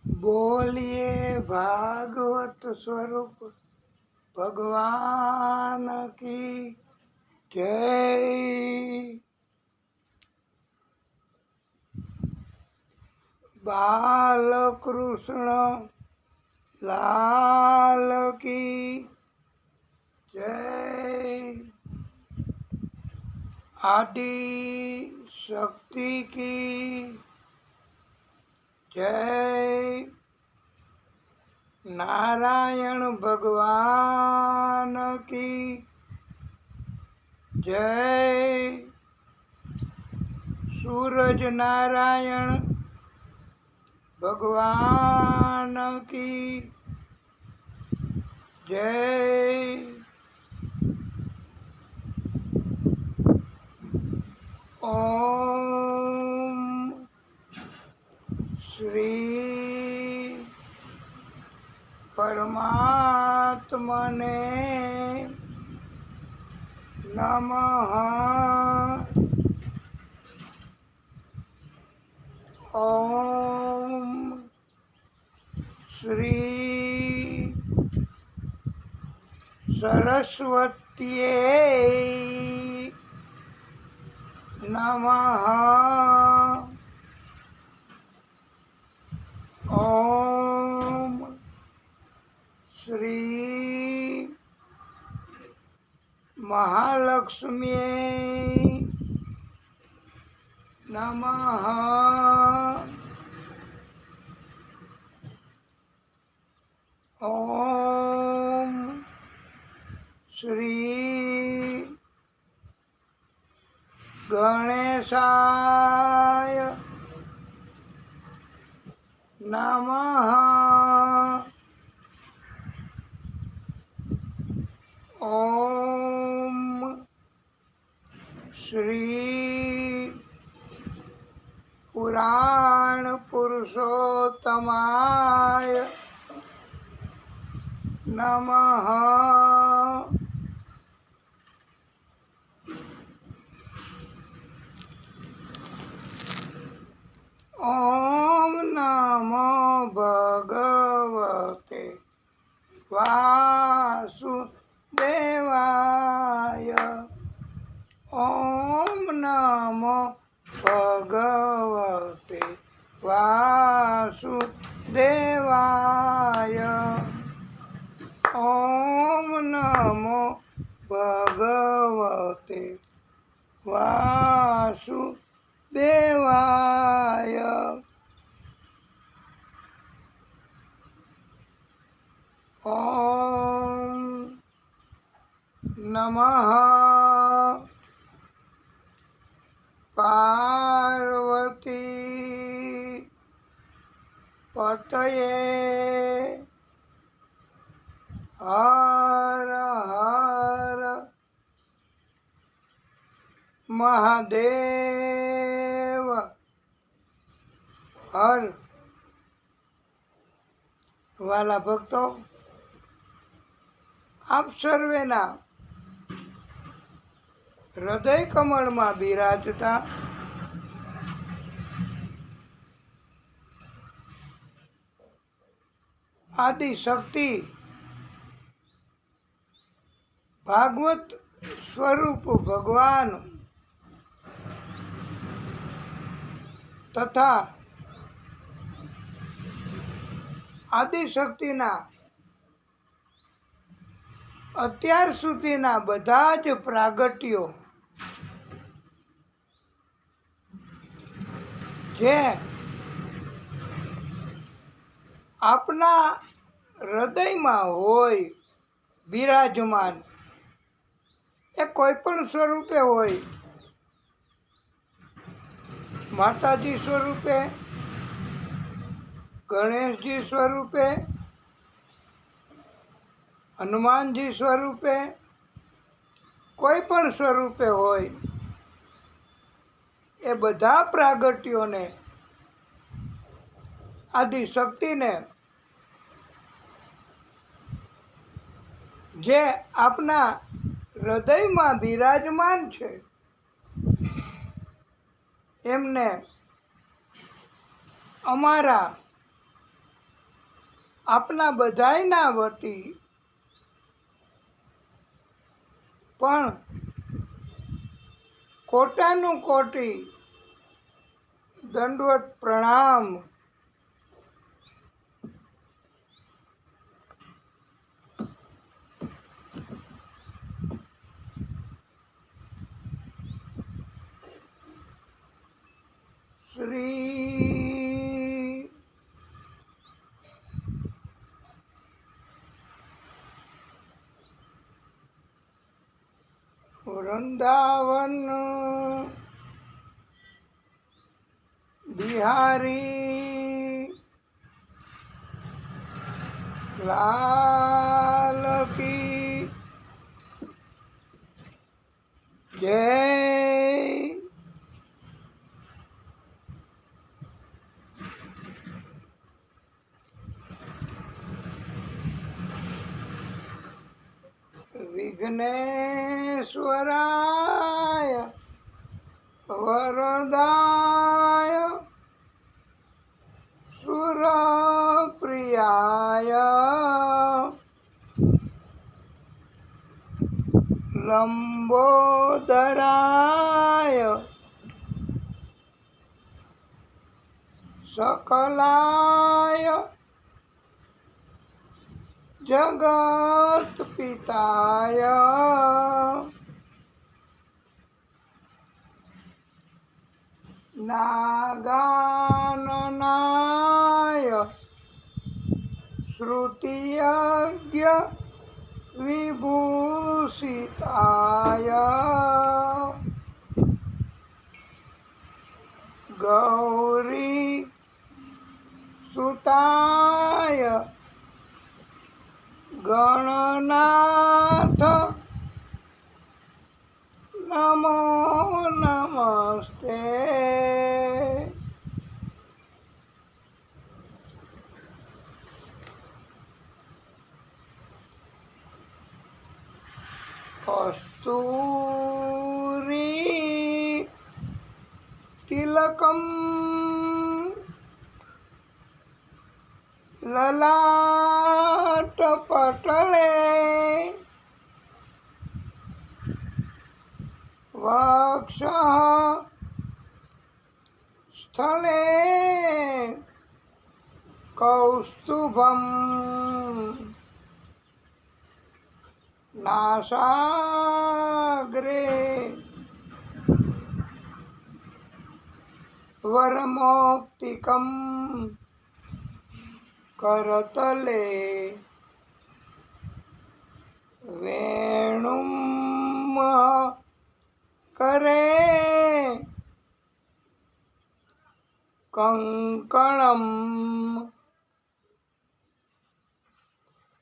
बोलिए भागवत स्वरूप भगवान की जय। बाल कृष्ण लाल की जय। आदि शक्ति की जय। नारायण भगवान की जय। सूरज नारायण भगवान की जय। ओम श्री परमात्मने नमः। ओम श्री सरस्वत्यै नमः। ओम श्री महालक्ष्म्यै नमः। ओम श्री गणेशाय नमः। ओम श्री पुराण पुरुषोत्तमाय नमः। ओम नमो भगवते वासुदेवाय। ओम नमो भगवते वासुदेवाय। ओम नमो भगवते वासुदेवाय। ओम नमः पार्वती पतये। हर हर महादेव हर। वाला भक्तो, आप सर्वेना હૃદય કમળમાં બિરાજતા આદિ શક્તિ ભાગવત સ્વરૂપ ભગવાન તથા આદિ શક્તિના અત્યાર સુધીના બધા જ પ્રાગટ્યો જે આપના હૃદયમાં હોય બિરાજમાન, એ કોઈ પણ સ્વરૂપે હોય, માતાજી સ્વરૂપે, ગણેશજી સ્વરૂપે, હનુમાનજી સ્વરૂપે, કોઈ પણ સ્વરૂપે હોય, એ બધા પ્રાગટ્યોને આદિ શક્તિને જે આપના હૃદયમાં બિરાજમાન છે એમને અમારા આપના બધાયના વતી પણ કોટાનું કોટી દંડવત પ્રણામ. શ્રી વૃંદાવન બિહારી લાલ કી જય. વિઘ્નેશ્વરાય વરદાય સુરપ્રિયાય લંબોદરાય સકલાય જગત પિતાય નાગાનનાય શ્રુતિયજ્ઞ વિભૂષિતાય ગૌરી સુતાય ગણનાથ નમો નમસ્તે. કસ્તુરી તિલકમ લલાટ પટલે વક્ષ સ્થલે કૌસ્તુભમ નાસાગ્રે વરમૌક્તિકમ કરતલે વેણુમ કરે કંકણમ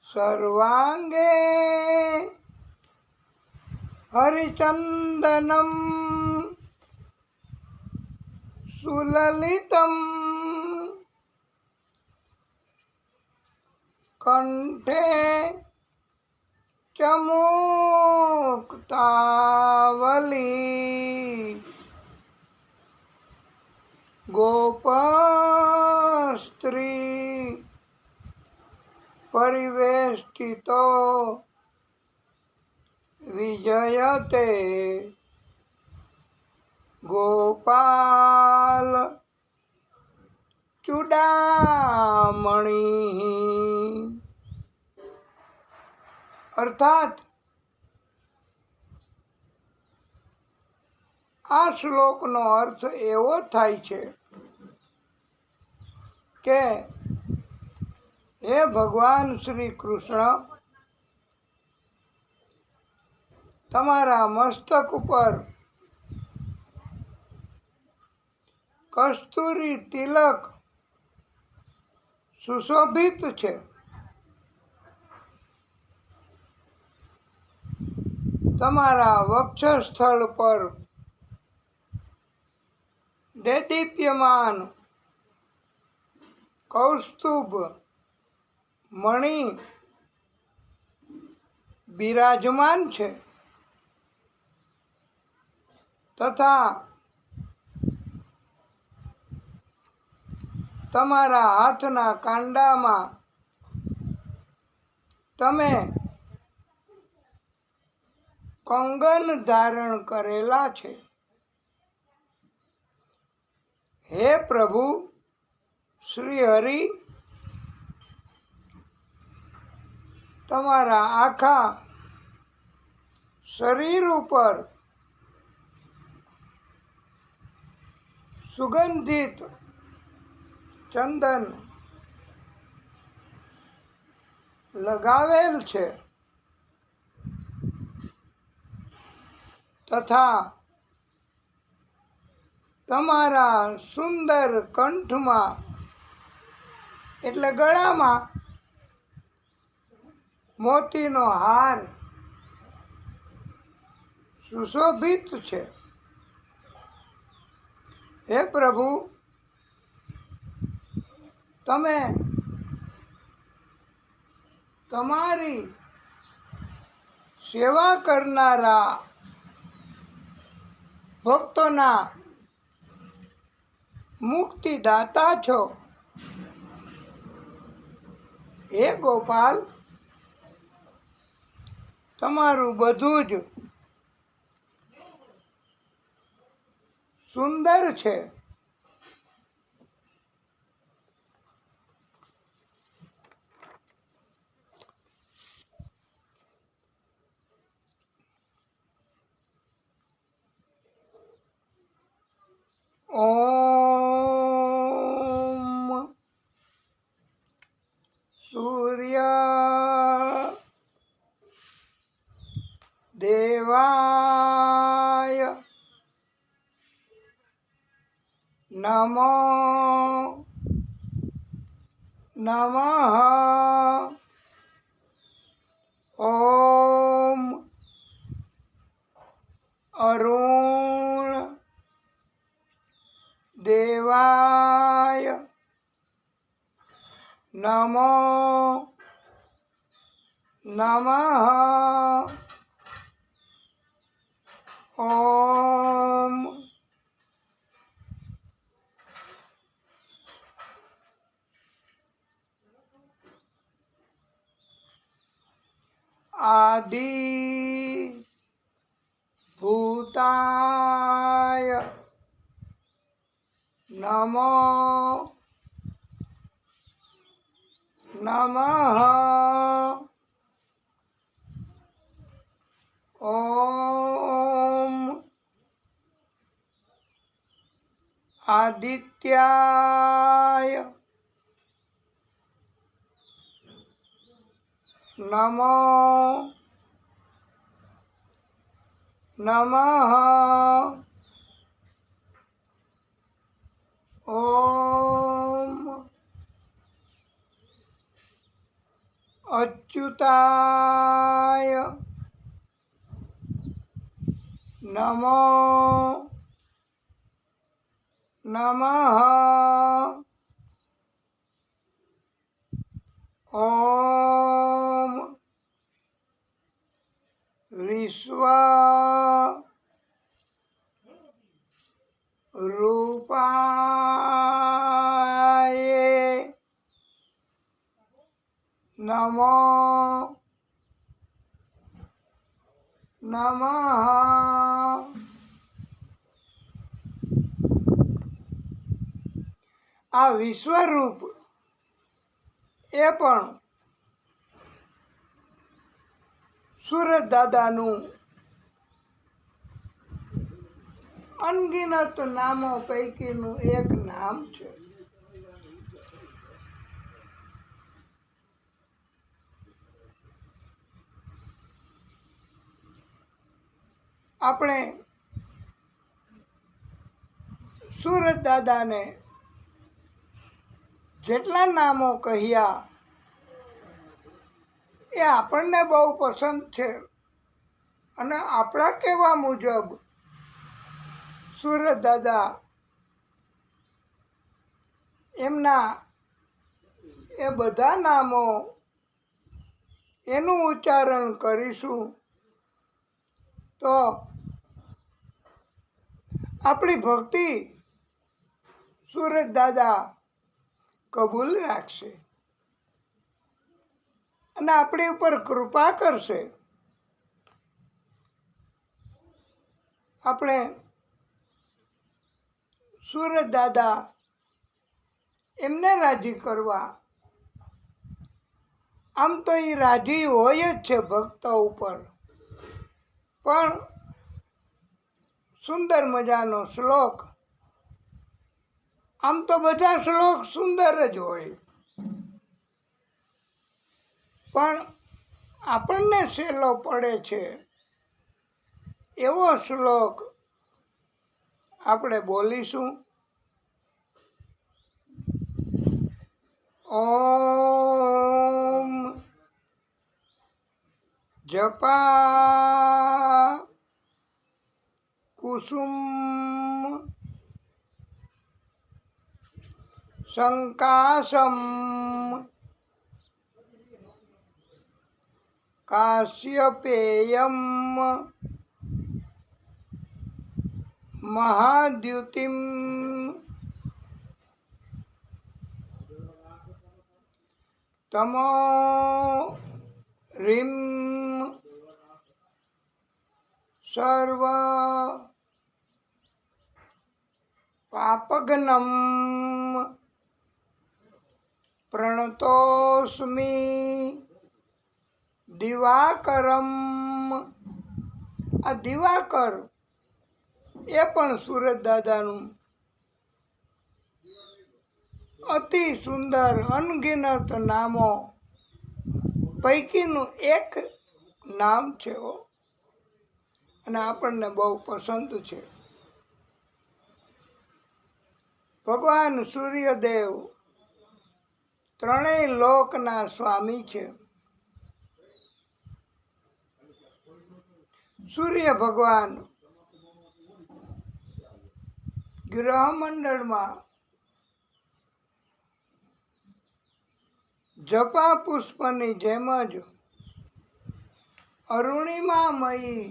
સર્વાંગે હરિચંદનમ સુલલિતમ કંઠે ચમુક્તાવલી ગોપસ્ત્રી પરિવેષ્ટિતો વિજયતે ગોપાલ ચૂડામણી. અર્થાત આ શ્લોકનો અર્થ એવો થાય છે કે હે ભગવાન શ્રી કૃષ્ણ, તમારા મસ્તક ઉપર કસ્તુરી તિલક સુશોભિત છે. તમારા વક્ષસ્થળ પર દેદીપ્યમાન કૌસ્તુભ મણિ બિરાજમાન છે તથા તમારા હાથના કાંડામાં તમે કંગન ધારણ કરેલા છે. હે પ્રભુ શ્રી હરિ, તમારા આખા શરીર ઉપર સુગંધિત ચંદન લગાવેલ છે તથા તમારા સુંદર કંઠમાં એટલે ગળામાં મોતીનો હાર સુશોભિત છે. હે પ્રભુ, તમે તમારી સેવા કરનારા ભક્તોના મુક્તિદાતા છો. હે ગોપાલ, તમારું બધું જ સુંદર છે. ઓમ સૂર્ય દેવાય નમો નમઃ. ઓમ અરુણ દેવાય નમો નમઃ. ઓમ આદિ ભૂતાય નમો નમઃ. ઓમ આદિત્યાય નમો નમઃ. ઓમ અચ્યુતાય નમો નમઃ. ઓમ વિશ્વ રૂપાય નમો નમઃ. આ વિશ્વરૂપ એ પણ સુરત દાદાનું અનગિનત નામો પૈકીનું એક નામ છે. આપણે સુરત દાદાને જેટલા નામો કહ્યા એ આપણને બહુ પસંદ છે અને આપણા કહેવા મુજબ સુરત દાદા એમના એ બધા નામો એનું ઉચ્ચારણ કરીશું તો આપણી ભક્તિ સુરત દાદા કબૂલ રાખશે. અને આપણી ઉપર કૃપા કરશે. આપણે સૂરજ દાદા એમને રાજી કરવા, આમ તો એ રાજી હોય જ છે ભક્તો ઉપર, પણ સુંદર મજાનો શ્લોક, આમ તો બધા શ્લોક સુંદર જ હોય, પણ આપણને સહેલો પડે છે એવો શ્લોક આપણે બોલીશું. ઓમ જપા કુસુમ સંકાસમ કાશ્યપેયમ મહાદ્યુતિમ તમો રીમ સર્વ પાપઘ્નમ પ્રણતોસ્મિ દિવાકરમ. આ દિવાકર એ પણ સૂરજ દાદાનું અતિ સુંદર અનગિનત નામો પૈકીનું એક નામ છે અને આપણને બહુ પસંદ છે. ભગવાન સૂર્યદેવ ત્રણેય લોકના સ્વામી છે. સૂર્ય ભગવાન ગ્રહમંડળમાં જપા પુષ્પની જેમ જ અરુણિમામયી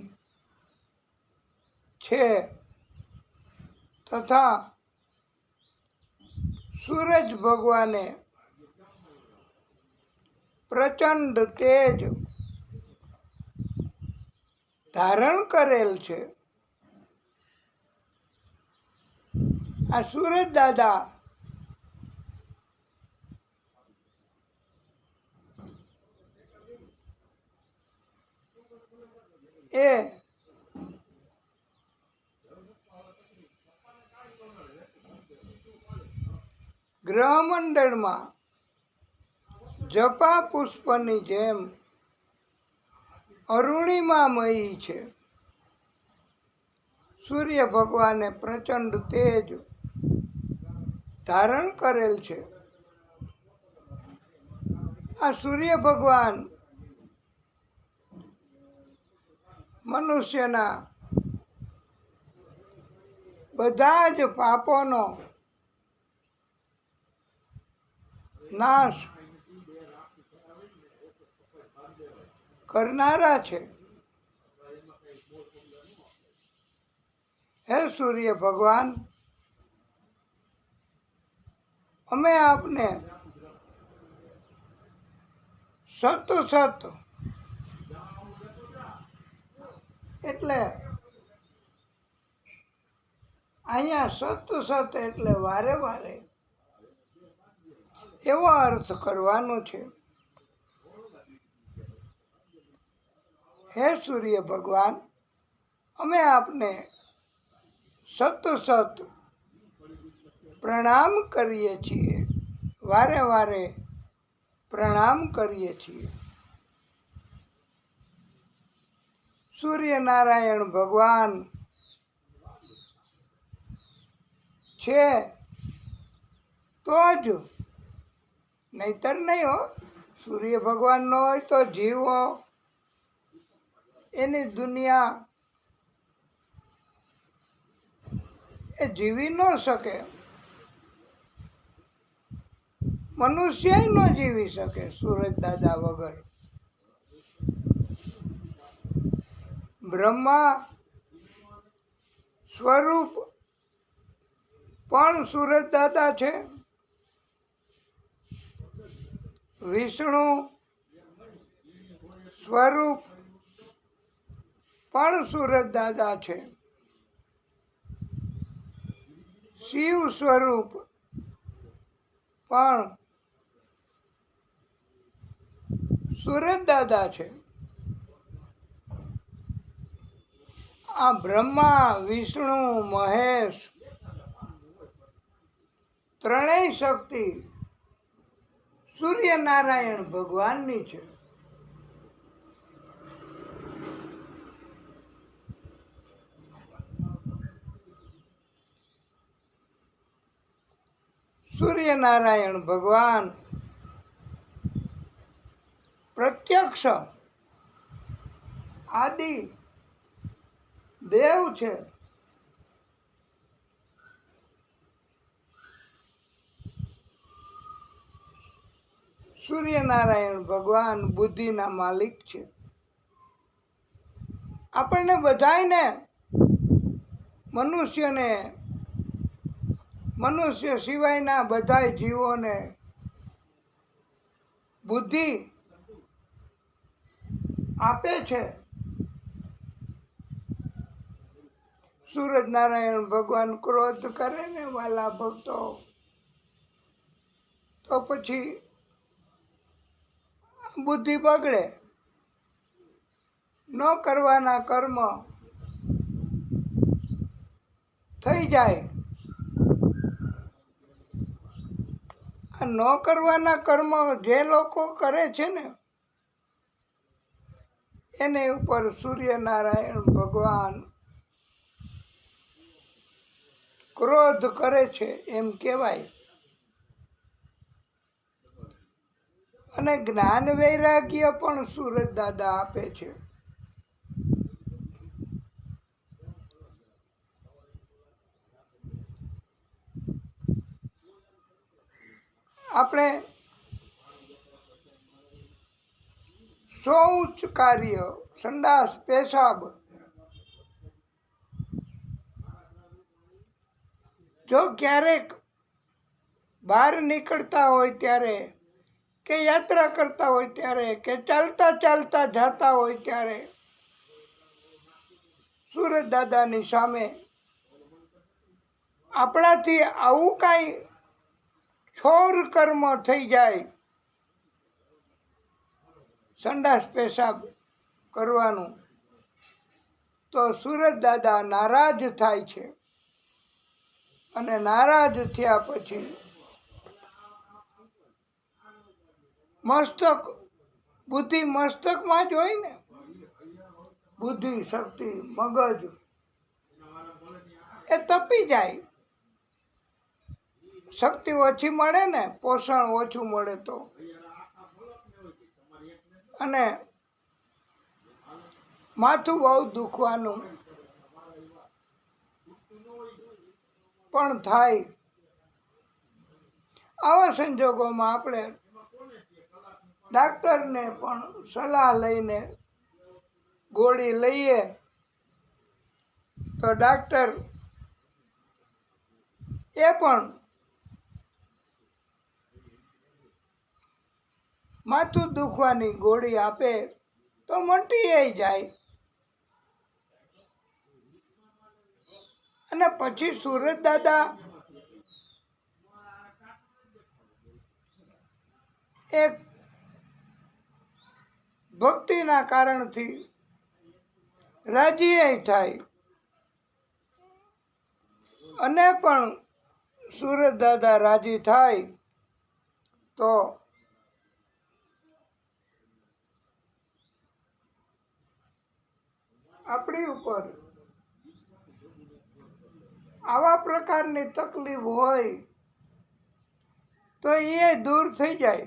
છે, તથા સૂરજ ભગવાને પ્રચંડ તેજ ધારણ કરેલ છે. આ સૂરજ દાદા એ ગ્રહમંડળમાં જપા પુષ્પની જેમ અરુણિમામયી છે. સૂર્ય ભગવાને પ્રચંડ તેજ ધારણ કરેલ છે. આ સૂર્ય ભગવાન મનુષ્યના બધા જ પાપોનો નાશ કરનારા છે. હે સૂર્ય ભગવાન, અમે આપને સત એટલે અહીંયા સત એટલે વારે વારે એવો અર્થ કરવાનો છે. હે સૂર્ય ભગવાન, અમે આપને સત પ્રણામ કરીએ છીએ, વારે વારે પ્રણામ કરીએ છીએ. સૂર્યનારાયણ ભગવાન છે તો જ, નહીતર નહીં હો. સૂર્ય ભગવાન ન હોય તો જીવો એની દુનિયા એ જીવી ન શકે, મનુષ્ય ન જીવી શકે સૂરજ દાદા વગર. બ્રહ્મા સ્વરૂપ પણ સૂરજ દાદા છે. વિષ્ણુ સ્વરૂપ પણ સૂરજ દાદા છે. શિવ સ્વરૂપ પણ સૂરજ દાદા છે. આ બ્રહ્મા, વિષ્ણુ, મહેશ ત્રણેય શક્તિ સૂર્યનારાયણ ભગવાનની છે. સૂર્યનારાયણ ભગવાન પ્રત્યક્ષ આદિ દેવ છે. સૂર્યનારાયણ ભગવાન બુદ્ધિના માલિક છે. આપણને બધાયને મનુષ્ય સિવાયના બધાય જીવોને બુદ્ધિ આપે છે. સૂરજનારાયણ ભગવાન ક્રોધ કરે ને વાલા ભક્તો, તો પછી બુદ્ધિ બગડે. ન કરવાના કર્મ થઈ જાય. આ ન કરવાના કર્મ જે લોકો કરે છે ને એને ઉપર સૂર્યનારાયણ ભગવાન ક્રોધ કરે છે એમ કહેવાય. અને જ્ઞાન વૈરાગ્ય પણ સૂરજ દાદા આપે છે. આપણે શૌચ કાર્ય, સંડાસ, પેશાબ જો ક્યારેક બહાર નીકળતા હોય ત્યારે, કે યાત્રા કરતા હોય ત્યારે, કે ચાલતા ચાલતા જતા હોય ત્યારે સૂરજ દાદાની સામે આપણાથી આવું કાંઈ છોર કર્મ થઈ જાય, સંડાસ પેશાબ કરવાનું, તો સૂરજ દાદા નારાજ થાય છે. અને નારાજ થયા પછી મસ્તક, બુદ્ધિ મસ્તકમાં જ હોય ને, બુદ્ધિ શક્તિ મગજ એ તપી જાય. શક્તિ ઓછી મળે ને, પોષણ ઓછું મળે તો, અને માથું બહુ દુખવાનું પણ થાય. આવા સંજોગોમાં આપણે ડાક્ટરને પણ સલાહ લઈને ગોળી લઈએ તો ડાક્ટર એ પણ માથું દુખવાની ગોળી આપે તો મટી જાય. અને પછી સૂરજ દાદા એક ભક્તિના કારણથી રાજી થાય. અને પણ સૂરજ દાદા રાજી થાય તો આપણી ઉપર આવા પ્રકારની તકલીફ હોય તો એ દૂર થઈ જાય.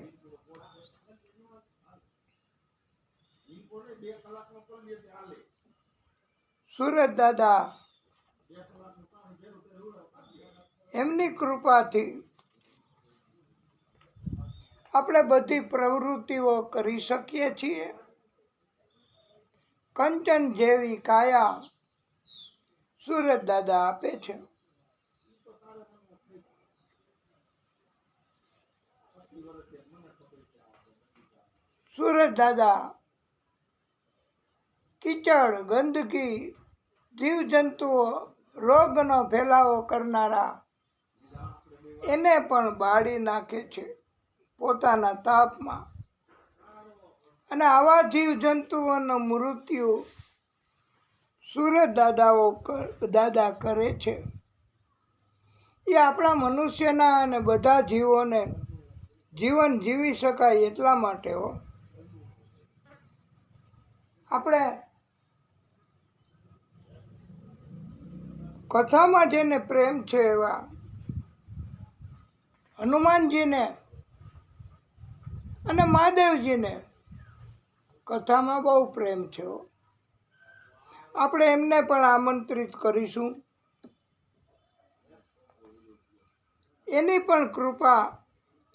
સૂરજ દાદા એમની કૃપાથી આપણે બધી પ્રવૃત્તિઓ કરી શકીએ છીએ. કંચન જેવી કાયા સૂરજ દાદા આપે છે. સૂરજ દાદા કીચડ, ગંદકી, જીવજંતુઓ, રોગનો ફેલાવો કરનારા એને પણ બાળી નાખે છે પોતાના તાપમાં. અને આવા જીવજંતુઓનું મૃત્યુ સૂરજ દાદા કરે છે. એ આપણા મનુષ્યના અને બધા જીવોને જીવન જીવી શકાય એટલા માટે હો. આપણે કથામાં જેને પ્રેમ છે એવા હનુમાનજીને અને મહાદેવજીને કથામાં બહુ પ્રેમ છે. આપણે એમને પણ આમંત્રિત કરીશું. એની પણ કૃપા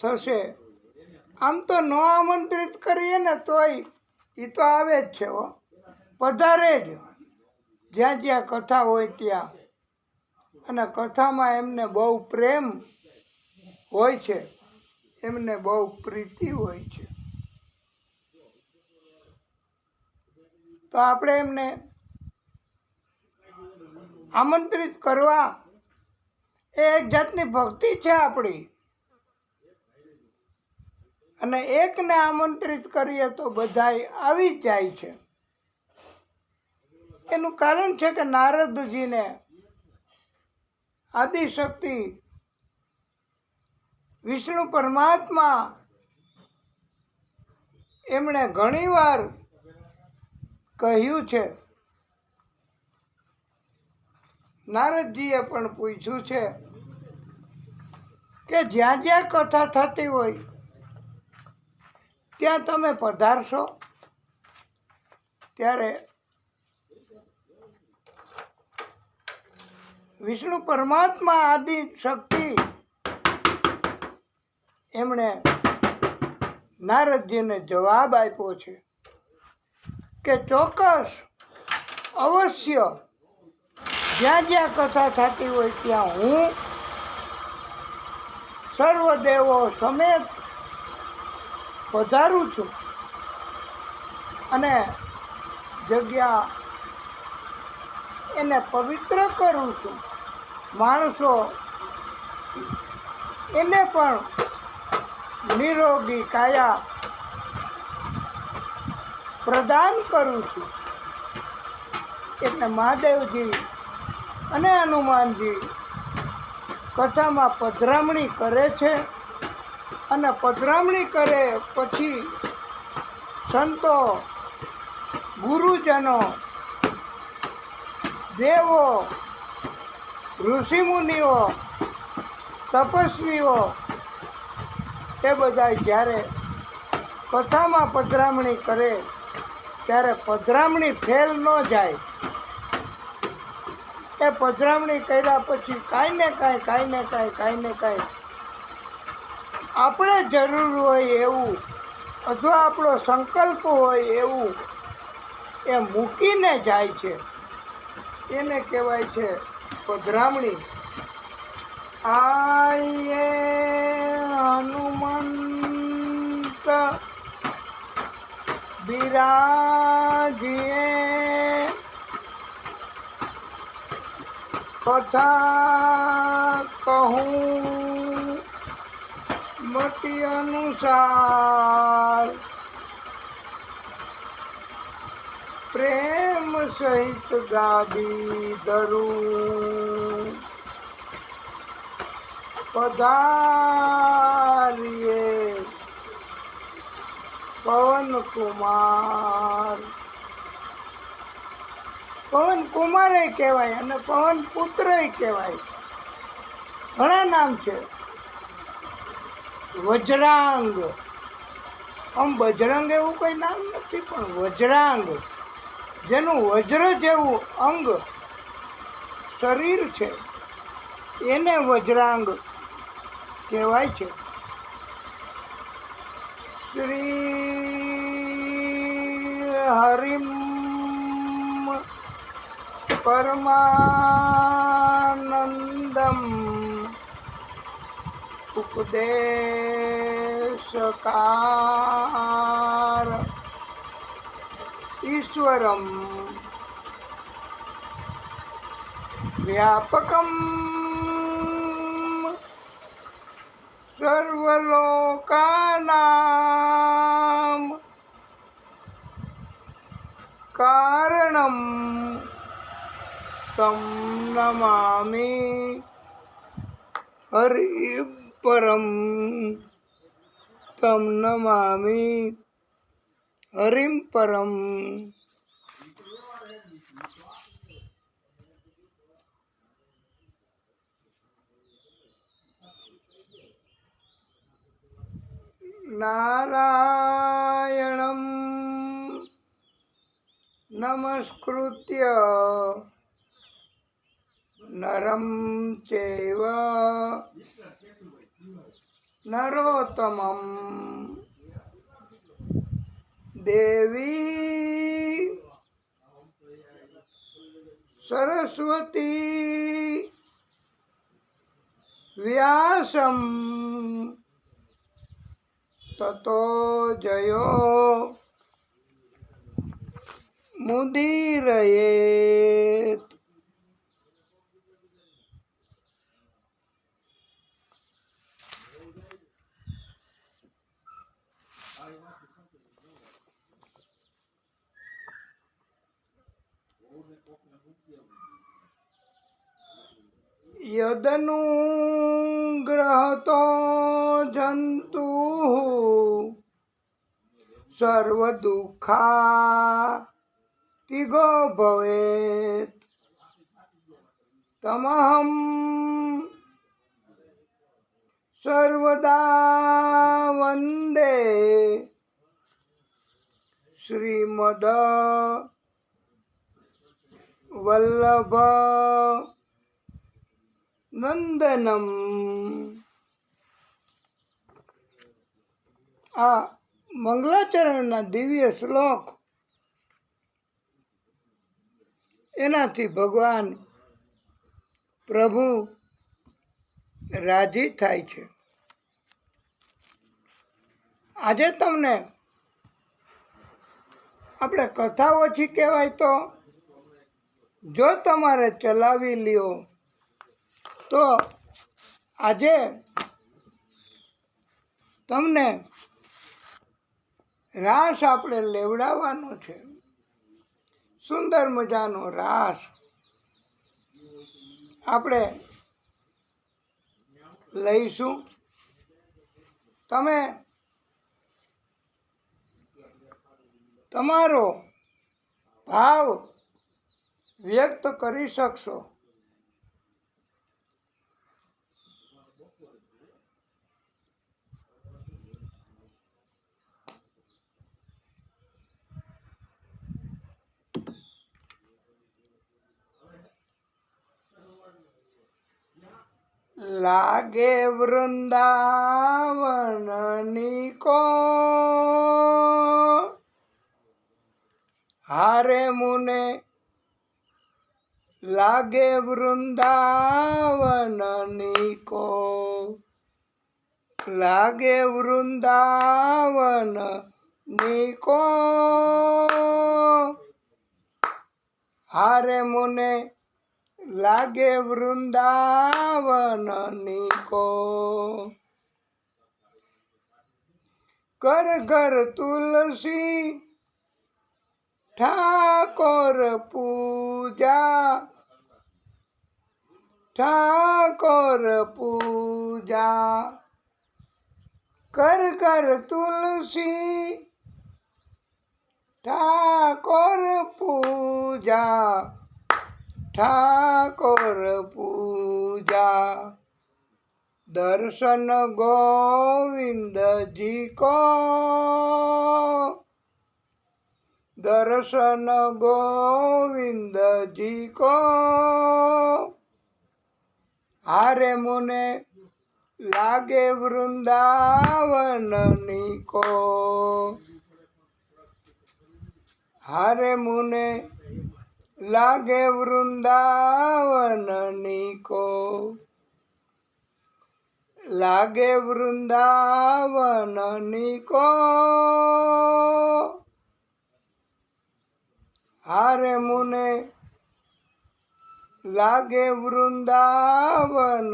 થશે. આમ તો ન આમંત્રિત કરીએ ને તોય એ તો આવે જ છે હો, પધારે જ જ્યાં જ્યાં કથા હોય ત્યાં. અને કથામાં એમને બહુ પ્રેમ હોય છે, એમને બહુ પ્રીતિ હોય છે. તો આપણે એમને આમંત્રિત કરવા એ એક જાતની ભક્તિ છે આપણી. અને એકને આમંત્રિત કરીએ તો બધાય આવી જ જાય છે. એનું કારણ છે કે નારદજીને આદિશક્તિ વિષ્ણુ પરમાત્મા એમણે ઘણીવાર કહ્યું છે. નારદજીએ પણ પૂછ્યું છે કે જ્યાં જ્યાં કથા થતી હોય ત્યાં તમે પધારશો? ત્યારે વિષ્ણુ પરમાત્મા આદિ શક્તિ એમણે નારદજીને જવાબ આપ્યો છે કે ચોક્કસ, અવશ્ય, જ્યાં જ્યાં કથા થતી હોય ત્યાં હું સર્વદેવો સમેત પધારું છું અને જગ્યા એને પવિત્ર કરું છું. માણસો એને પણ નિરોગી કાયા પ્રદાન કરું છું. એટલે મહાદેવજી અને હનુમાનજી કથામાં પધરામણી કરે છે. અને પધરામણી કરે પછી સંતો, ગુરુજનો, દેવો, ઋષિમુનિઓ, તપસ્વીઓ એ બધા જ્યારે કથામાં પધરામણી કરે ત્યારે પધરામણી ફેલ ન જાય. એ પધરામણી કર્યા પછી કાંઈ ને કાંઈ આપણે જરૂર હોય એવું અથવા આપણો સંકલ્પ હોય એવું એ મૂકીને જાય છે. એને કહેવાય છે પધરામણી. આયે હનુમંત બિરાજીએ કથા કહું મતિ અનુસાર, પ્રેમ સહિત ગાદી ધરું પધારીએ પવન કુમાર. પવન કુમાર કહેવાય અને પવન પુત્ર કહેવાય. ઘણા નામ છે. વજરાંગ, આમ બજરંગ એવું કોઈ નામ નથી, પણ વજરાંગ જેનું વજ્ર જેવું અંગ શરીર છે એને વજરાંગ કહેવાય છે. શ્રી હરિમ પરમાનંદમ ઉપદેશકાર ईश्वरं व्यापकं सर्वलोकानां कारणं तं नमामि हरिं परं तं नमामि हरिं परम। नारायणं नमस्कृत्य नरं चैव नरोत्तमं देवी सरस्वती व्यासं ततो जयो मुदीरयेत्। यदनुग्रहतो जन्तुः सर्वदुःखातिगो भवेत् तमहं सर्वदा वन्दे श्रीमद् वल्लभ નંદનમ। આ મંગલાચરણના દિવ્ય શ્લોક એનાથી ભગવાન પ્રભુ રાજી થાય છે। આજે તમને આપણે કથા ઓછી કહેવાય તો જો તમારે ચલાવી લ્યો તો આજે તમને રાસ આપણે લેવડાવવાનો છે। સુંદર મજાનો રાસ આપણે લઈશું। તમે તમારો ભાવ વ્યક્ત કરી શકશો। લાગે વૃંદાવનની કો હારે મુને લાગે વૃંદાવનની કો લાગે વૃંદાવનની કો હારે મુને લાગે વૃંદાવનની કો ઘર ઘર તુલસી ઠાકોર પૂજા ઠાકોર પૂજા ઘર ઘર તુલસી ઠાકોર પૂજા ઠાકોર પૂજા દર્શન ગોવિંદજી કો દર્શન ગોવિંદજી કો હારે મુને લાગે વૃંદાવનની કો હારે મુને લાગે વૃંદાવનની કો લાગે વૃંદાવનની કો हारे मुने लागे वृंदावन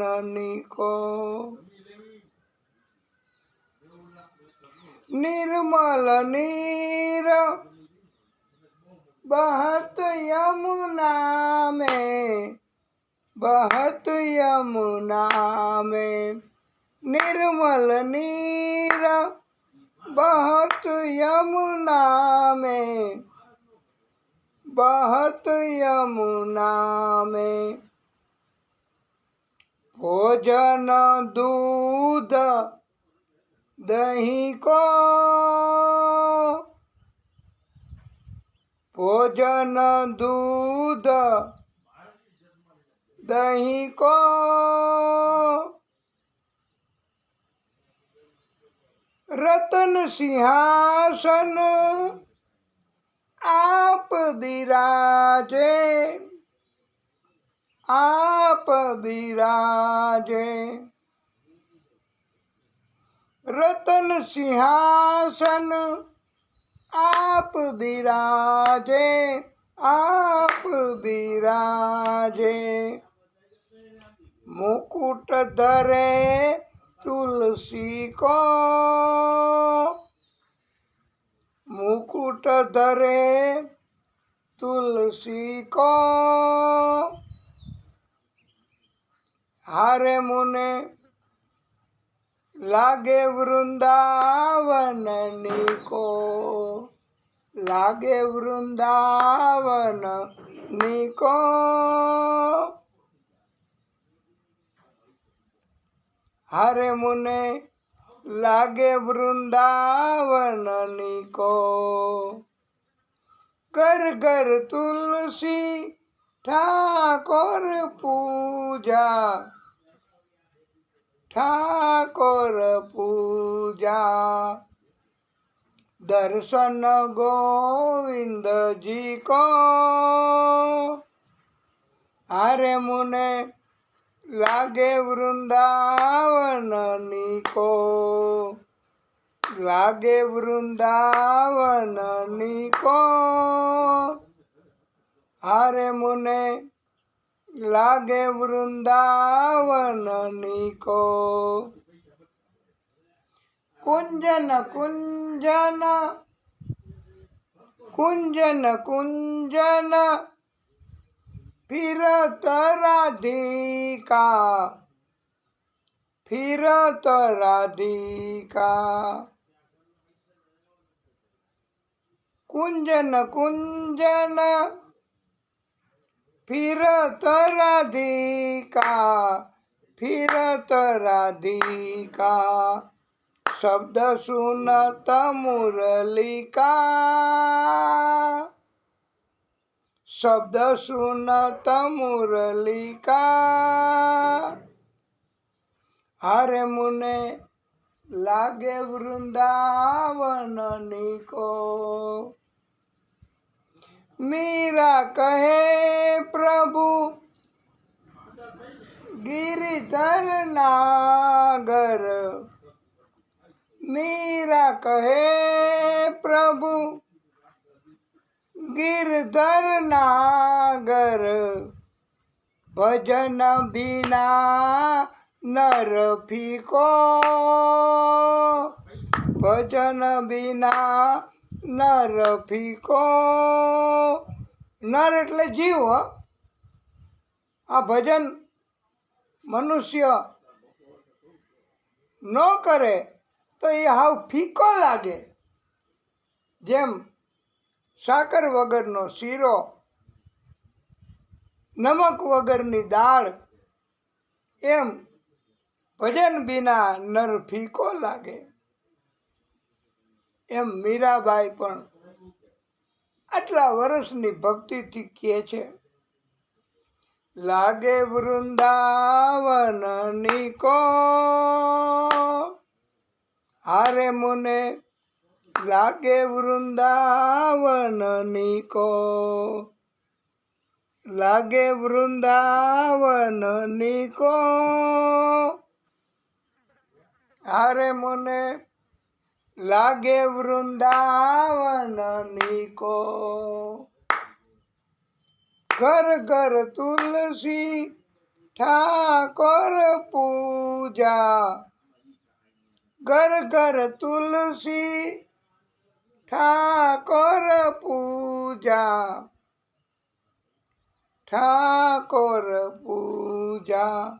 को निर्मल नीर बहत यमुना में, बहत यमुना में, निर्मल नीर बहत यमुना में, बहत यमुना में। भोजन दूध दही को, भोजन दूध दही को, रतन सिंहासन आप बिराजे, आप बिराजे। रतन सिंहासन आप बिराजे, आप बिराजे। मुकुट धरे तुलसी को, मुकुट धरे तुलसी को, हारे मुने लागे वृंदावन को, लागे वृंदावन को। हारे मुने लागे वृंदावन को। घर घर तुलसी ठाकुर पूजा, ठाकुर पूजा। दर्शन गोविंद जी को, हारे मुने लागे वृंदावन को, लागे वृंदावन को। हारे मुने लागे वृंदावन को। कुंजन कुंजन, कुंजन कुंजन फिरत राधिका, फिरत राधिका। कुंजन कुंजन फिरत राधिका, फिरत राधिका। शब्द सुनत मुरली का, शब्द सुनत मुरली का। हारे मुने लागे वृंदावन को। मीरा कहे प्रभु गिरिधर नागर, मीरा कहे प्रभु गिरधर नागर। भजन बिना नर फीको, भजन बिना नर फीको। नर એટલે જીવ। આ ભજન મનુષ્ય ન કરે તો એ હાવ ફીકો લાગે। જેમ સાકર વગરનો શીરો, નમક વગરની દાળ, એમ ભજન बिना નર ફીકો લાગે। એમ મીરાબાઈ પણ આટલા વર્ષની ભક્તિથી કહે છે, લાગે વૃંદાવન को। हारे मुने लागे वृंदावन को, लागे वृंदावन को। हारे मुने लागे वृंदावन को। ઘર ઘર તુલસી ઠાકોર પૂજા, ઘર ઘર તુલસી ઠાકોર પૂજા, ઠાકોર પૂજા।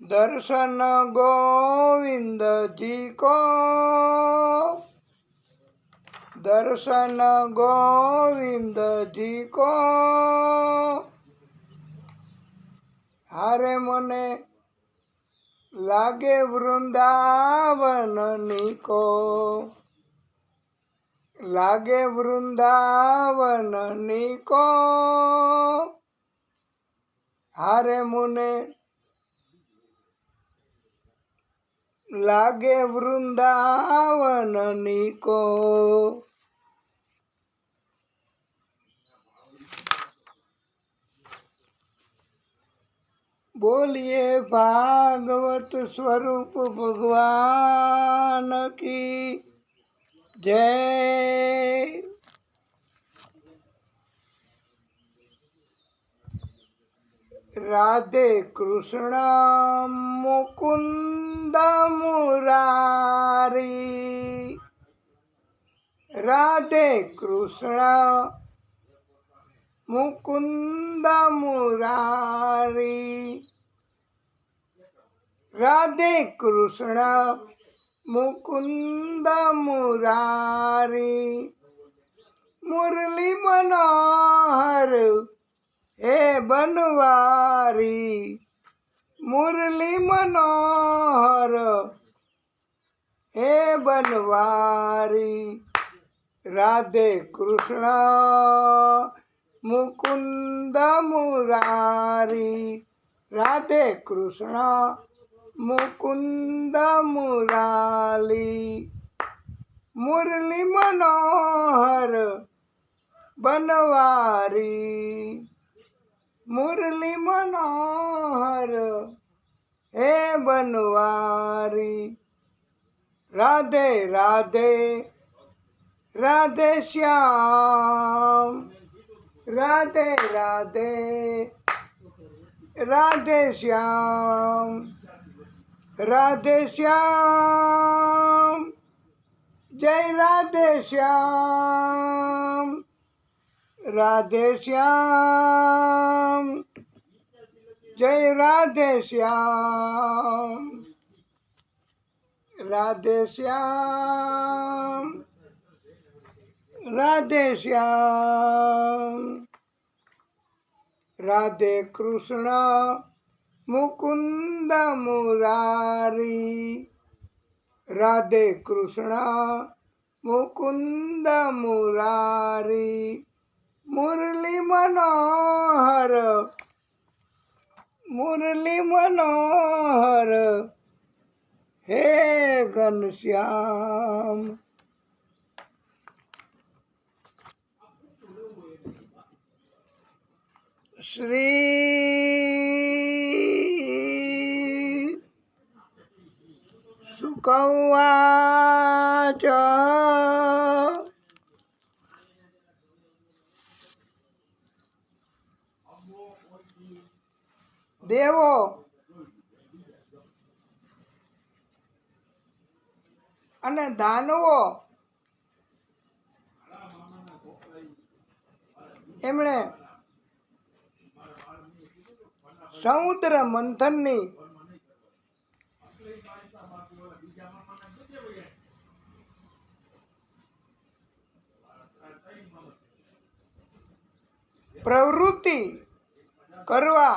दर्शन गोविंद जी को, दर्शन गोविंद जी को, हारे मने लागे वृंदावन नीको, लागे वृंदावन नीको, हारे मुने लागे वृंदावन नीको। बोलिए भागवत स्वरूप भगवान की जय। राधे कृष्ण मुकुंद मुरारी, राधे कृष्ण मुकुंद मुरारी, राधे कृष्ण मुकुंद मुरारी। मुरली मनोहर हे बनवारी, मुरली मनोहर हे बनवारी। राधे कृष्ण मुकुंद मुरारी, राधे कृष्ण मुकुंद मुरारी। मुरली मनोहर बनवारी, मुरली मनोहर हे बनवारी। राधे राधे राधे श्याम, राधे राधे राधे श्याम, राधे श्याम, जय राधे श्याम, राधे श्याम, जय राधे श्याम, राधे श्याम, राधे श्याम। राधे कृष्ण मुकुंद मुरारी, राधे कृष्ण मुकुंद मुरारी। मुरली मनोहर, मुरली मनोहर हे घनश्याम। श्री शुकवाच, देवो અને દાનવો એમણે સમુદ્ર મંથનની પ્રવૃત્તિ કરવા,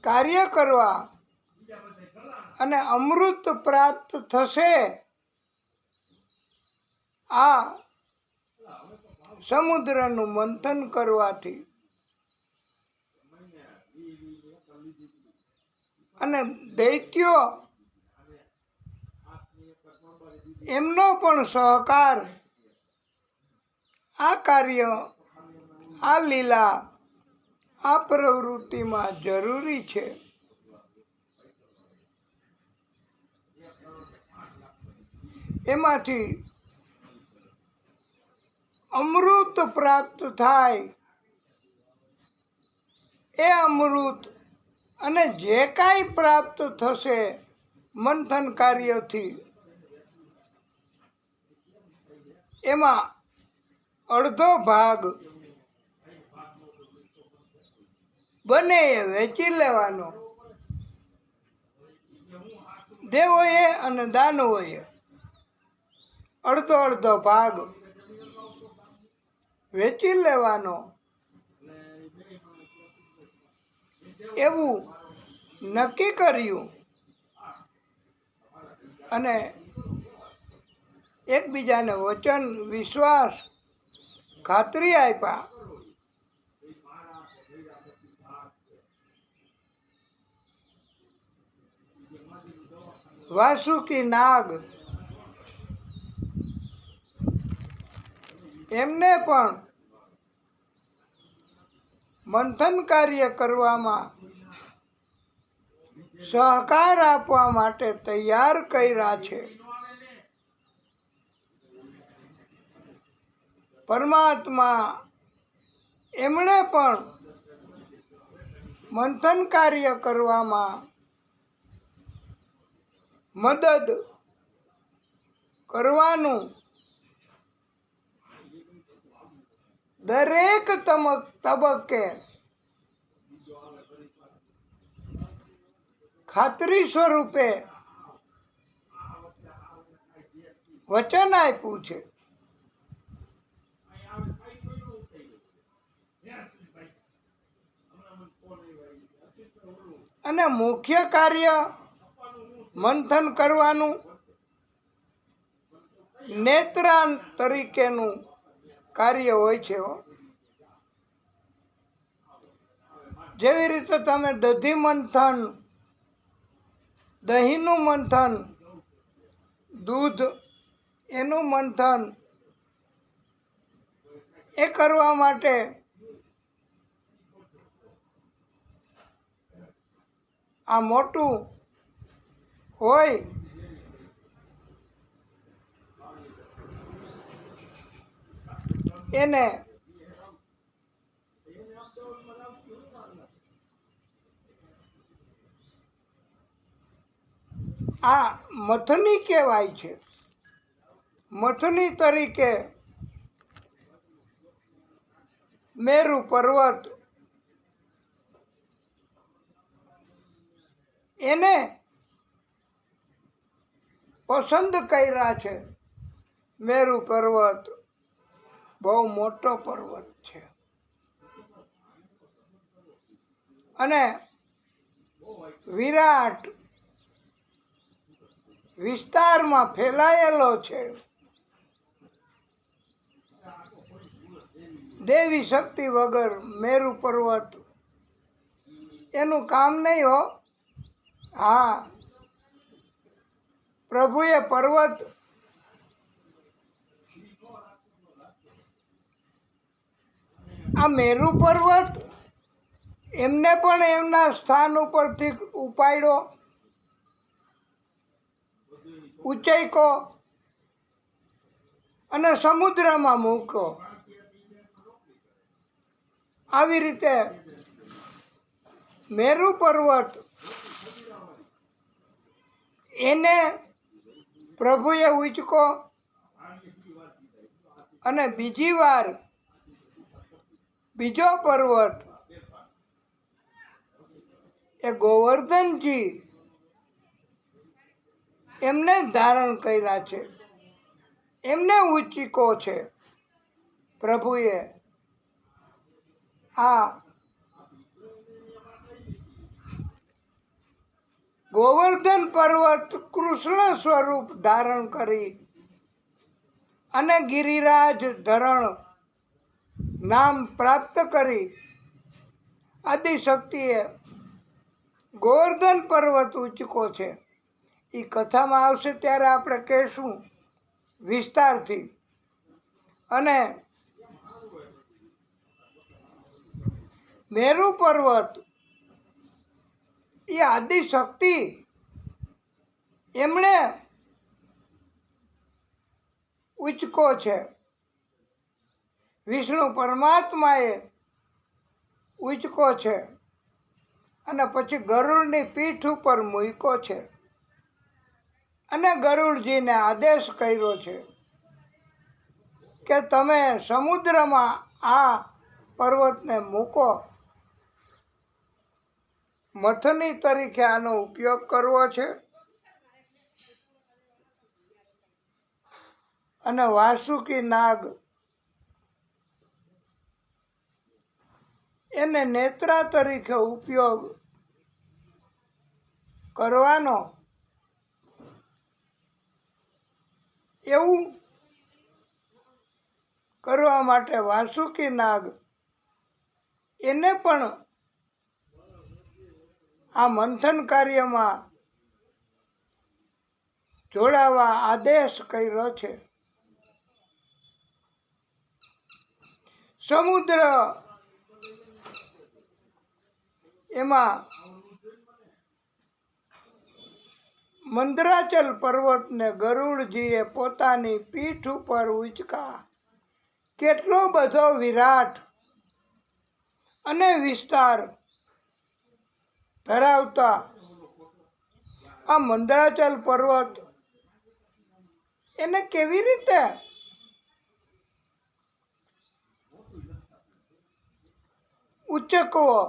કાર્ય કરવા અને અમૃત પ્રાપ્ત થશે આ સમુદ્રનું મંથન કરવાથી। અને દૈત્યો એમનો પણ સહકાર આ કાર્ય, આ લીલા, આ પ્રવૃત્તિમાં જરૂરી છે। એમાંથી અમૃત પ્રાપ્ત થાય એ અમૃત અને જે કાંઈ પ્રાપ્ત થશે મંથન કાર્યથી એમાં અડધો ભાગ બને એ વેચી લેવાનો, દેવોએ અને દાનવોએ અડધો અડધો ભાગ વેચી લેવાનો, એવું નક્કી કર્યું અને એકબીજાને વચન, વિશ્વાસ, ખાતરી આપ્યા. વાસુકી નાગ એમને પણ મંથન કાર્ય કરવામાં સહકાર આપવા માટે તૈયાર કર્યા છે. પરમાત્મા એમણે પણ મંથન કાર્ય કરવામાં મદદ કરવાનું દરેક તબક્કે ખાતરી સ્વરૂપે વચન આપ્યું છે. અને મુખ્ય કાર્ય મંથન કરવાનું નેત્રાન તરીકેનું કાર્ય હોય છે. જેવી રીતે તમે દધી મંથન, દહીંનું મંથન, દૂધ એનું મંથન એ કરવા માટે આ મોટું હોય એને આ મથની કહેવાય છે. મથની તરીકે મેરુ પર્વત એને પસંદ કર્યા છે. મેરુ પર્વત બહુ મોટો પર્વત છે અને વિરાટ વિસ્તારમાં ફેલાયેલો છે. દેવી શક્તિ વગર મેરુ પર્વત એનું કામ નહીં હો. હા, પ્રભુએ પર્વત આ મેરુ પર્વત એમને પણ એમના સ્થાન ઉપરથી ઉપાડ્યો, ઉંચકો અને સમુદ્રમાં મૂક્યો. આવી રીતે મેરુ પર્વત એને પ્રભુએ ઉંચકો અને બીજી વાર બીજો પર્વત એ ગોવર્ધનજી એમને ધારણ કર્યા છે, એમને ઉંચકો છે પ્રભુએ. આ ગોવર્ધન પર્વત કૃષ્ણ સ્વરૂપ ધારણ કરી અને ગિરિરાજ ધરણ નામ પ્રાપ્ત કરી આદિશક્તિએ ગોવર્ધન પર્વત ઉંચકો છે. એ કથામાં આવશે ત્યારે આપણે કહીશું વિસ્તારથી. અને મેરુ પર્વત એ આદિશક્તિ એમણે ઉંચકો છે. વિષ્ણુ પરમાત્માએ ઉંચકો છે. અને પછી ગરુડની પીઠ ઉપર મૂક્યો છે અને ગરુડજીને આદેશ કર્યો છે કે તમે સમુદ્રમાં આ પર્વતને મૂકો, મથની તરીકે આનો ઉપયોગ કરવો છે અને વાસુકી નાગ એને નેત્રા તરીકે ઉપયોગ કરવાનો, એવું કરવા માટે વાસુકી નાગ એને પણ આ મંથન કાર્યમાં જોડાવા આદેશ કર્યો છે. સમુદ્ર એમાં મંદરાચલ પર્વતને ગરુડજીએ પોતાની પીઠ ઉપર ઉંચકા કેટલો બધો વિરાટ અને વિસ્તાર ધરાવતા આ મંદરાચલ પર્વત એને કેવી રીતે ઉચકવો,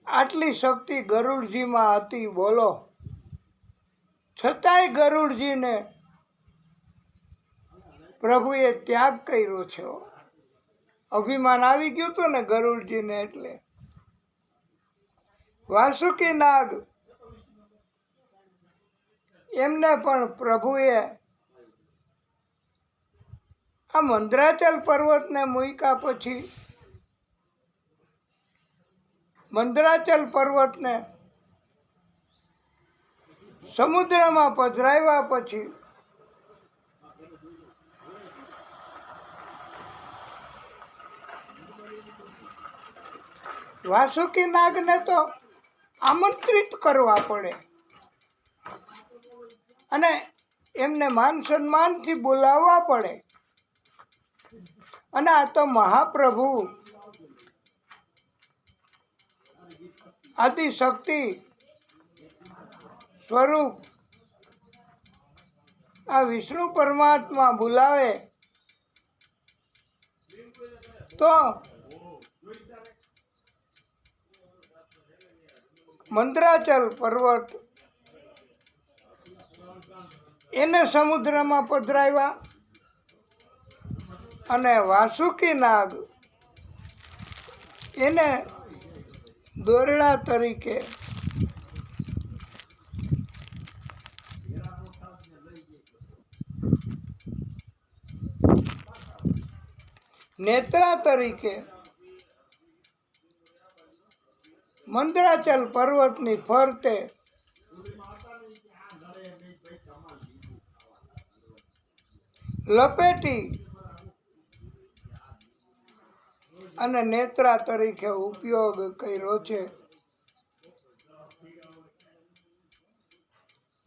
આટલી શક્તિ ગરુડજીમાં હતી બોલો. છતાંય ગરુડજીને પ્રભુએ ત્યાગ કર્યો છે. અભિમાન આવી ગયું હતું ને ગરુડજીને, એટલે વાસુકી નાગ એમને પણ પ્રભુએ આ મંદરાચલ પર્વતને મૂક્યા પછી મંદરાચલ પર્વતને સમુદ્રમાં પધરાવ્યા પછી વાસુકી નાગને તો આમંત્રિત કરવા પડે અને એમને માન સન્માનથી બોલાવવા પડે. અને આ તો મહાપ્રભુ આદિશક્તિ સ્વરૂપ આ વિષ્ણુ પરમાત્મા બોલાવે તો મંદરાચલ પર્વત એને સમુદ્રમાં પધરાવ્યા અને વાસુકી નાગ એને દોરડા તરીકે નેત્રા તરીકે મંદરાચલ પર્વતની ફરતે લપેટી અને નેત્રા તરીકે ઉપયોગ કર્યો છે.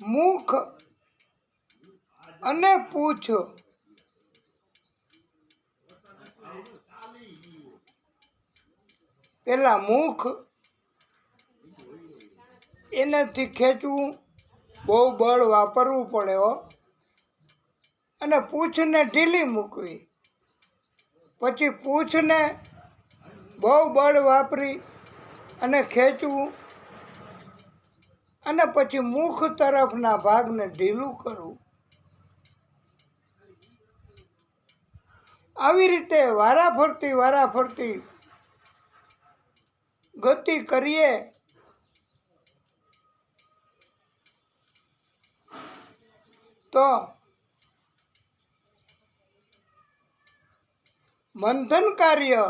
મુખ અને પૂછ પેલા મુખ એનાથી ખેંચવું બહુ બળ વાપરવું પડે હો, અને પૂંછને ઢીલી મૂકવી, પછી પૂંછને બહુ બળ વાપરી અને ખેંચવું અને પછી મુખ તરફના ભાગને ઢીલું કરવું. આવી રીતે વારાફરતી ગતિ કરીએ તો મંથન કાર્ય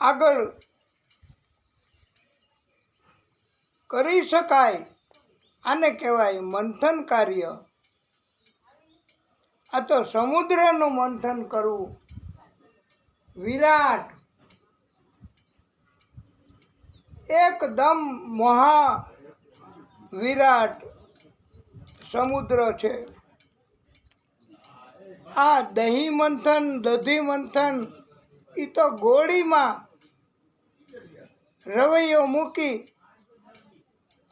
આગળ કરી શકાય. આને કહેવાય મંથન કાર્ય. આ તો સમુદ્રનું મંથન કરવું, વિરાટ એકદમ મહા વિરાટ સમુદ્ર છે. આ દહીં મંથન, દધી મંથન એ તો ગોળીમાં રવૈયો મૂકી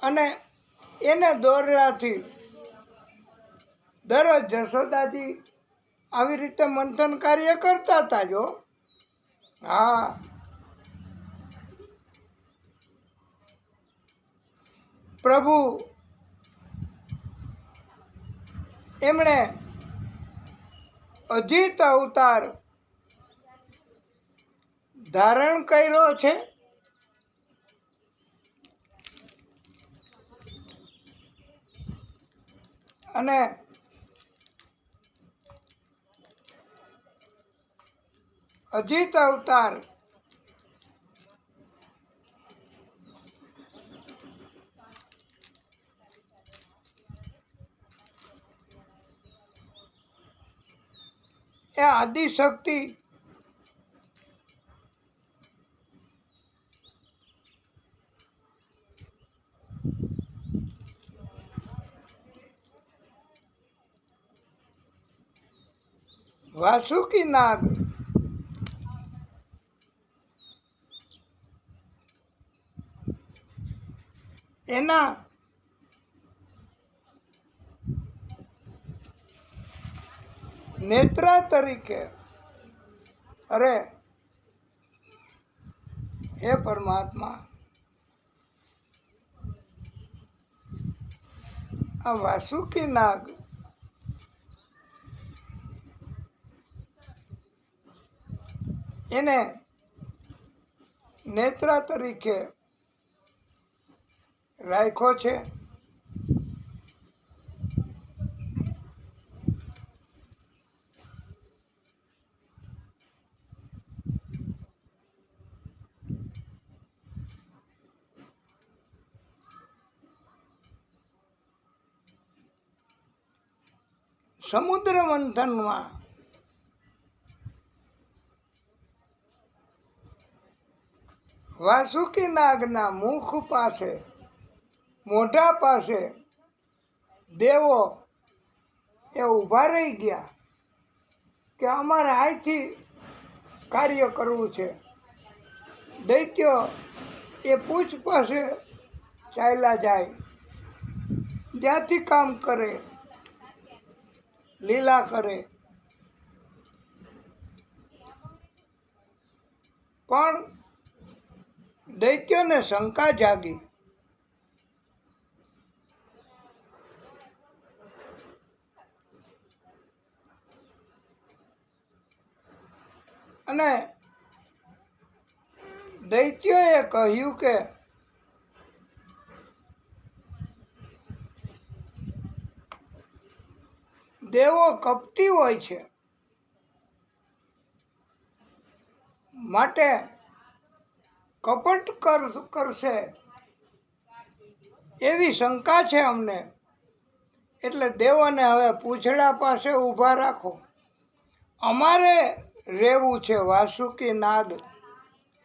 અને એને દોરડાથી દરરોજ જશોદાજી આવી રીતે મંથન કાર્ય કરતા હતા જો. હા, પ્રભુ એમણે અજીત અવતાર ધારણ કર્યો છે. અને અજીત અવતાર એ આદિશક્તિ વાસુકી નાગ એના નેત્રા તરીકે, અરે હે પરમાત્મા, આ વાસુકી નાગ એને નેત્રા તરીકે રાખ્યો છે. સમુદ્ર મંથનમાં વાસુકી નાગના મુખ પાસે, મોઢા પાસે દેવો એ ઊભા રહી ગયા કે અમારે અહીંથી કાર્ય કરવું છે. દૈત્યો એ પૂછ પાસે ચાલ્યા જાય, જ્યાંથી કામ કરે, લીલા કરે. પણ દૈત્યોને શંકા જાગી. અને દૈત્યોએ કહ્યું કે દેવો કપટી હોય છે, માટે કપટ કરશે એવી શંકા છે અમને. એટલે દેવોને હવે પૂંછડા પાસે ઊભા રાખો. અમારે રહેવું છે વાસુકી નાગ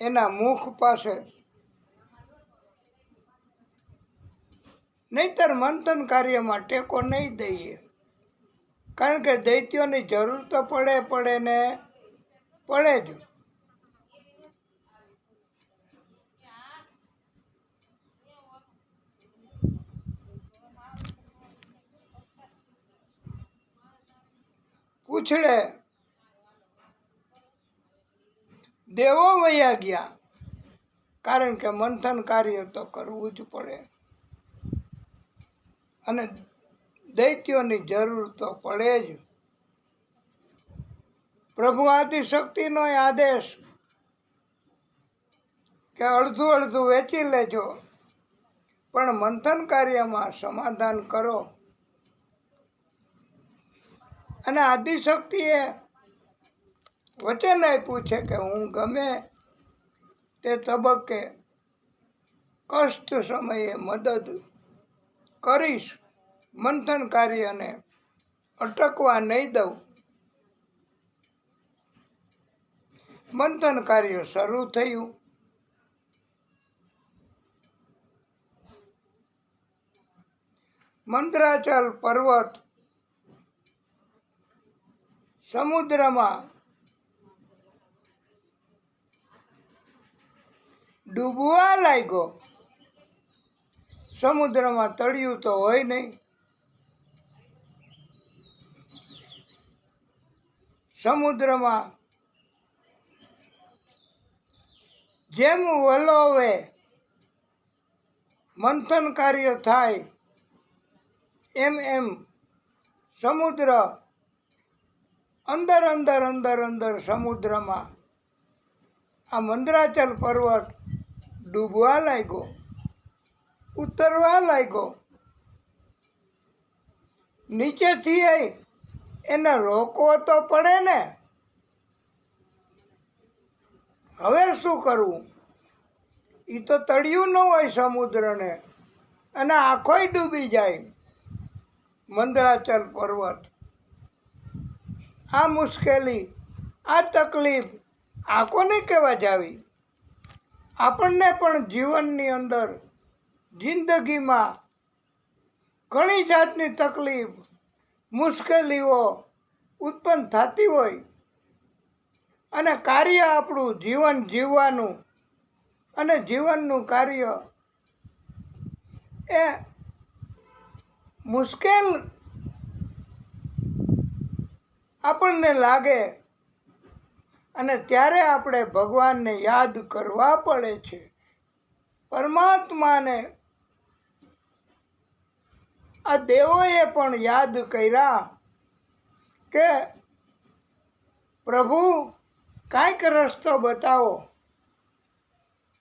એના મુખ પાસે, નહીતર મંથન કાર્યમાં ટેકો નહીં દઈએ. કારણ કે દૈત્યોની જરૂર તો પડે ને પડે જ. પૂછડે દેવો વયા ગયા, કારણ કે મંથન કાર્ય તો કરવું જ પડે અને દૈત્યોની જરૂર તો પડે જ. પ્રભુ આદિશક્તિનો આદેશ કે અડધું અડધું વેચી લેજો, પણ મંથન કાર્યમાં સમાધાન કરો. અને આદિશક્તિએ વચન આપ્યું છે કે હું ગમે તે તબક્કે કષ્ટ સમયે મદદ કરીશ, મંથન કાર્યને અટકવા નહીં દઉં. મંથન કાર્ય શરૂ થયું. મંદરાચલ પર્વત સમુદ્રમાં ડૂબવા લાગ્યો. સમુદ્રમાં તળિયું તો હોય નહીં. સમુદ્રમાં જેમ વલોવે મંથન કાર્ય થાય એમ એમ સમુદ્ર અંદર અંદર અંદર અંદર સમુદ્રમાં આ મંદરાચલ પર્વત ડૂબવા લાગ્યો, ઉતરવા લાગ્યો. નીચેથી એને રોકવો તો પડે ને. હવે શું કરવું? એ તો તળિયું ન હોય સમુદ્રને, અને આખોય ડૂબી જાય મંદરાચલ પર્વત. આ મુશ્કેલી, આ તકલીફ આ કોને કહેવા જાવી? આપણને પણ જીવનની અંદર જિંદગીમાં ઘણી જાતની તકલીફ, મુશ્કેલીઓ ઉત્પન્ન થતી હોય, અને કાર્ય આપણું જીવન જીવવાનું અને જીવનનું કાર્ય એ મુશ્કેલ આપણને લાગે, અને ત્યારે આપણે ભગવાનને યાદ કરવા પડે છે. પરમાત્માને આ દેવોએ પણ યાદ કર્યા કે પ્રભુ કાંઈક રસ્તો બતાવો,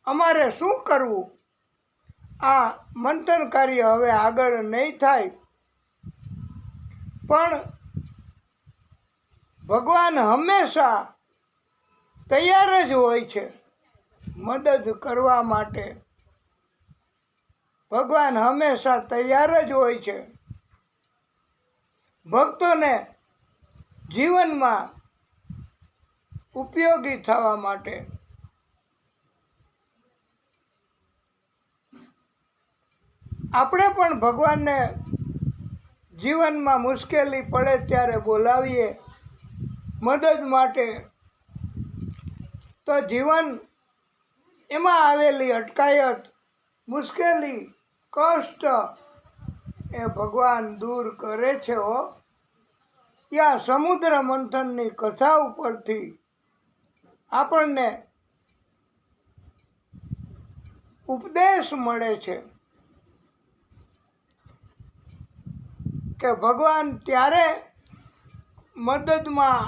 અમારે શું કરવું? આ મંથન કાર્ય હવે આગળ નહીં થાય. પણ ભગવાન હંમેશા તૈયાર જ હોય છે મદદ કરવા માટે. ભગવાન હંમેશા તૈયાર જ હોય છે ભક્તોને જીવનમાં ઉપયોગી થવા માટે. આપણે પણ ભગવાનને જીવનમાં મુશ્કેલી પડે ત્યારે બોલાવીએ મદદ માટે, તો જીવન એમાં આવેલી અટકાયત, મુશ્કેલી, કષ્ટ એ ભગવાન દૂર કરે છે. ત્યાં સમુદ્ર મંથનની કથા ઉપરથી આપણને ઉપદેશ મળે છે કે ભગવાન ત્યારે મદદમાં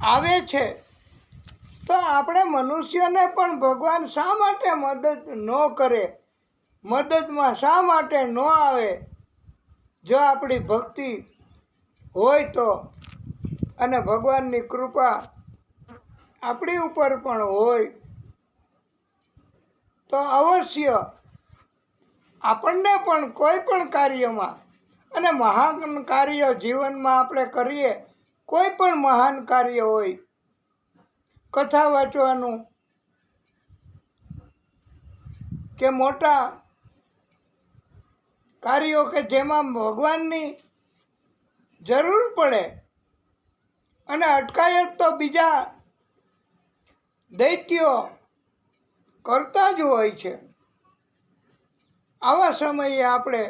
આવે છે, તો આપણે મનુષ્યને પણ ભગવાન શા માટે મદદ ન કરે, મદદમાં શા માટે ન આવે? જો આપણી ભક્તિ હોય તો, અને ભગવાનની કૃપા આપણી ઉપર પણ હોય, તો અવશ્ય આપણને પણ કોઈ પણ કાર્યમાં, અને મહાન કાર્ય જીવનમાં આપણે કરીએ, કોઈ પણ મહાન કાર્ય હોય, કથા વાંચવાનું કે મોટા કાર્યો કે જેમાં ભગવાનની જરૂર પડે, અને અટકાયત તો બીજા દૈત્યો કરતા જ હોય છે. આવા સમયે આપણે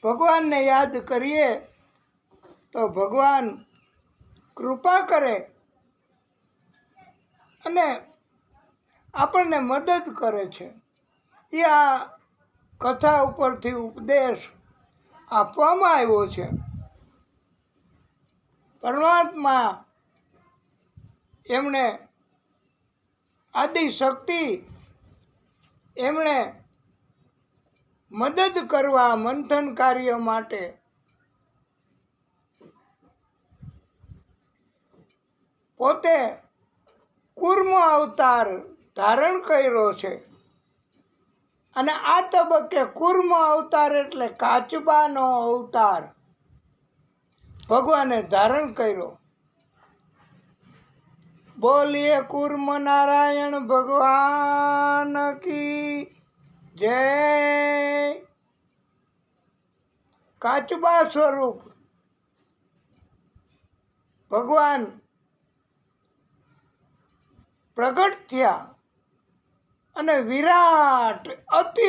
ભગવાનને યાદ કરીએ તો ભગવાન કૃપા કરે અને આપણને મદદ કરે છે. એ આ કથા ઉપરથી ઉપદેશ આપવામાં આવ્યો છે. પરમાત્મા એમણે આદિશક્તિ એમણે મદદ કરવા મંથન કાર્ય માટે પોતે કૂર્મ અવતાર ધારણ કર્યો છે. અને આ તબક્કે કૂર્મ અવતાર એટલે કાચબાનો અવતાર ભગવાને ધારણ કર્યો. બોલીએ કૂર્મ નારાયણ ભગવાન કી જય. કાચબા સ્વરૂપ ભગવાન પ્રગટ થયા અને વિરાટ અતિ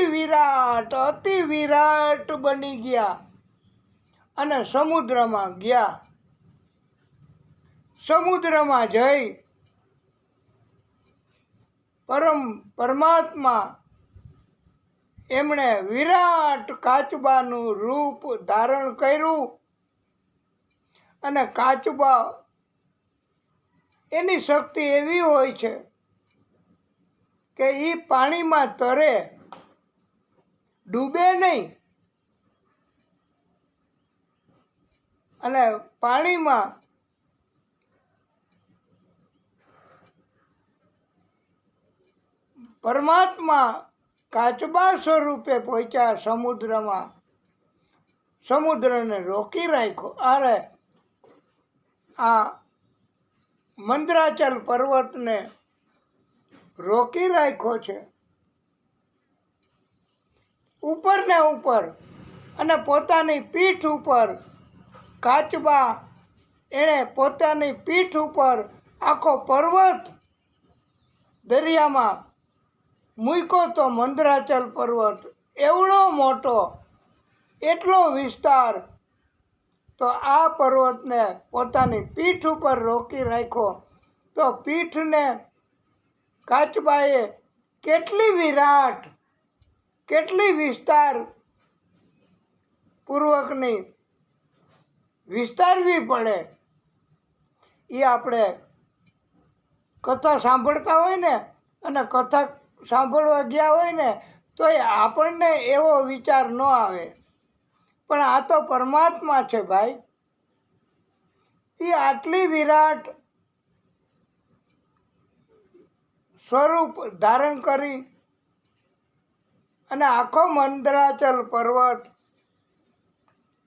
વિરાટ બની ગયા અને સમુદ્રમાં ગયા. સમુદ્રમાં જઈ પરમાત્મા એમણે વિરાટ કાચબાનું રૂપ ધારણ કર્યું અને કાચબા એની શક્તિ એવી હોય છે કે એ પાણીમાં તરે, ડૂબે નહીં અને પાણીમાં પરમાત્મા કાચબા સ્વરૂપે પહોંચ્યા સમુદ્રમાં. સમુદ્રને રોકી રાખ્યો. અરે આ મંદરાચલ પર્વતને રોકી રાખ્યો છે ઉપર ને ઉપર, અને પોતાની પીઠ ઉપર કાચબા એણે પોતાની પીઠ ઉપર આખો પર્વત દરિયામાં મૂક્યો. તો મંદરાચલ પર્વત એવડો મોટો, એટલો વિસ્તાર, તો આ પર્વતને પોતાની પીઠ ઉપર રોકી રાખ્યો. તો પીઠને કાચબાએ કેટલી વિરાટ, કેટલી વિસ્તાર પૂર્વકની વિસ્તારવી પડે. એ આપણે કથા સાંભળતા હોય ને, અને કથા સાંભળવા ગયા હોય ને, તો એ આપણને એવો વિચાર ન આવે, પણ આ તો પરમાત્મા છે ભાઈ. એ આટલી વિરાટ સ્વરૂપ ધારણ કરી અને આખો મંદરાચલ પર્વત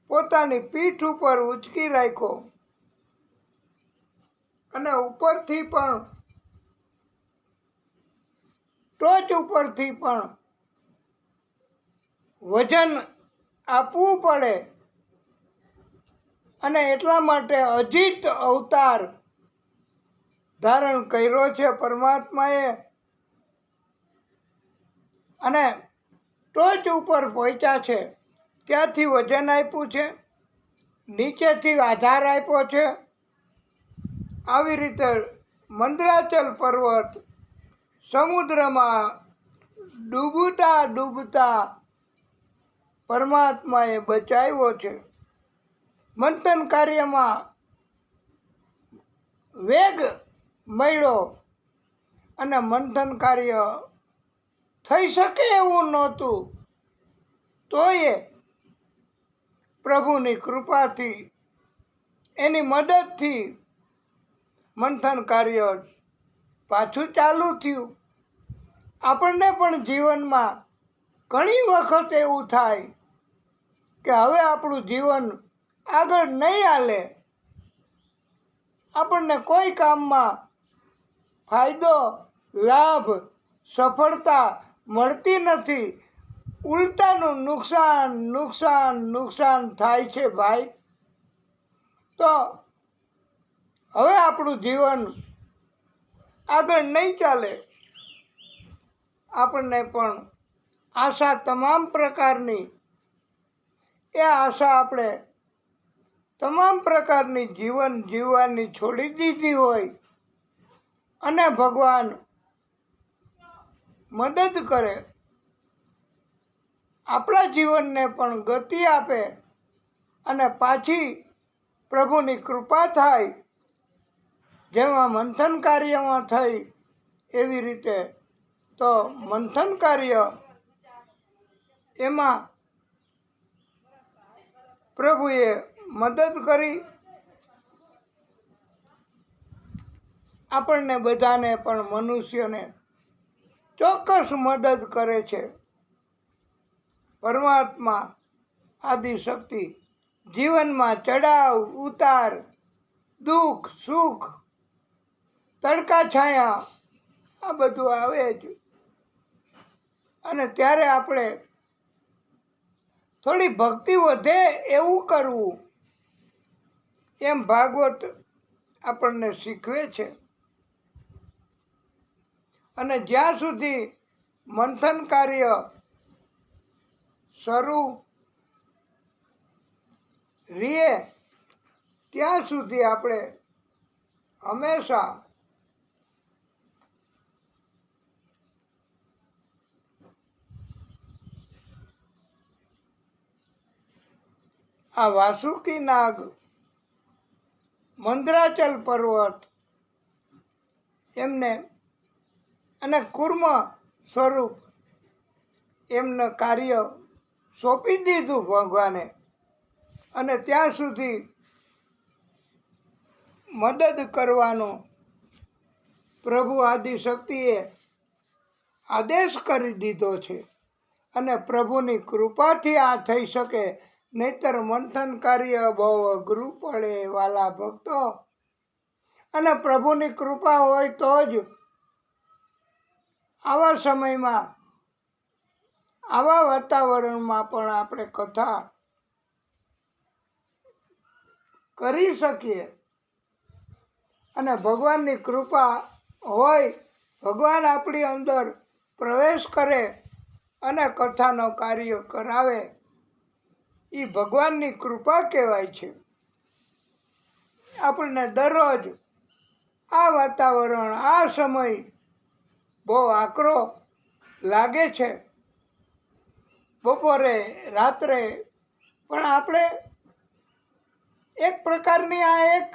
પોતાની પીઠ ઉપર ઉચકી રાખ્યો અને ઉપરથી પણ, ટોચ ઉપરથી પણ વજન આપવું પડે, અને એટલા માટે અજીત અવતાર ધારણ કર્યો છે પરમાત્માએ. અને ટોચ ઉપર પહોંચ્યા છે, ત્યાંથી વજન આપ્યું છે, નીચેથી આધાર આપ્યો છે. આવી રીતે મંદરાચલ પર્વત સમુદ્રમાં ડૂબતા ડૂબતા પરમાત્માએ બચાવ્યો છે. મંથન કાર્યમાં વેગ મળ્યો અને મંથન કાર્ય થઈ શકે એવું નહોતું, તોય પ્રભુની કૃપાથી, એની મદદથી મંથન કાર્ય પાછું ચાલુ થયું. આપણને પણ જીવનમાં ઘણી વખત એવું થાય કે હવે આપણું જીવન આગળ નહીં હાલે, આપણને કોઈ કામમાં ફાયદો, લાભ, સફળતા મળતી નથી, ઉલટાનું નુકસાન નુકસાન નુકસાન થાય છે ભાઈ. તો હવે આપણું જીવન આગળ નહીં ચાલે. આપણને પણ આશા તમામ પ્રકારની, એ આશા આપણે તમામ પ્રકારની જીવન જીવવાની છોડી દીધી હોય અને ભગવાન મદદ કરે, આપણા જીવનને પણ ગતિ આપે અને પાછી પ્રભુની કૃપા થાય, જેમાં મંથન કાર્યમાં થઈ એવી રીતે. તો મંથન કાર્ય એમાં પ્રભુએ મદદ કરી. આપણને બધાને પણ, મનુષ્યને ચોક્કસ મદદ કરે છે પરમાત્મા આદિશક્તિ. જીવનમાં ચડાવ ઉતાર, દુઃખ સુખ, તડકા છાયા, આ બધું આવે જ. અને ત્યારે આપણે થોડી ભક્તિ વધે એવું કરવું, એમ ભાગવત આપણને શીખવે છે. અને જ્યાં સુધી મંથન કાર્ય શરૂ રહે ત્યાં સુધી આપણે હંમેશા આ વાસુકી નાગ, મંદરાચલ પર્વત એમને અને કુર્મ સ્વરૂપ એમને કાર્ય સોંપી દીધું ભગવાને, અને ત્યાં સુધી મદદ કરવાનો પ્રભુ આદિશક્તિએ આદેશ કરી દીધો છે. અને પ્રભુની કૃપાથી આ થઈ શકે, નહીતર મંથન કાર્ય બહુ અઘરું પડે વાલા ભક્તો. અને પ્રભુની કૃપા હોય તો જ આવા સમયમાં, આવા વાતાવરણમાં પણ આપણે કથા કરી શકીએ. અને ભગવાનની કૃપા હોય, ભગવાન આપણી અંદર પ્રવેશ કરે અને કથાનો કાર્ય કરાવે, એ ભગવાનની કૃપા કહેવાય છે. આપણને દરરોજ આ વાતાવરણ, આ સમય બહુ આકરો લાગે છે, બપોરે રાત્રે, પણ આપણે એક પ્રકારની આ એક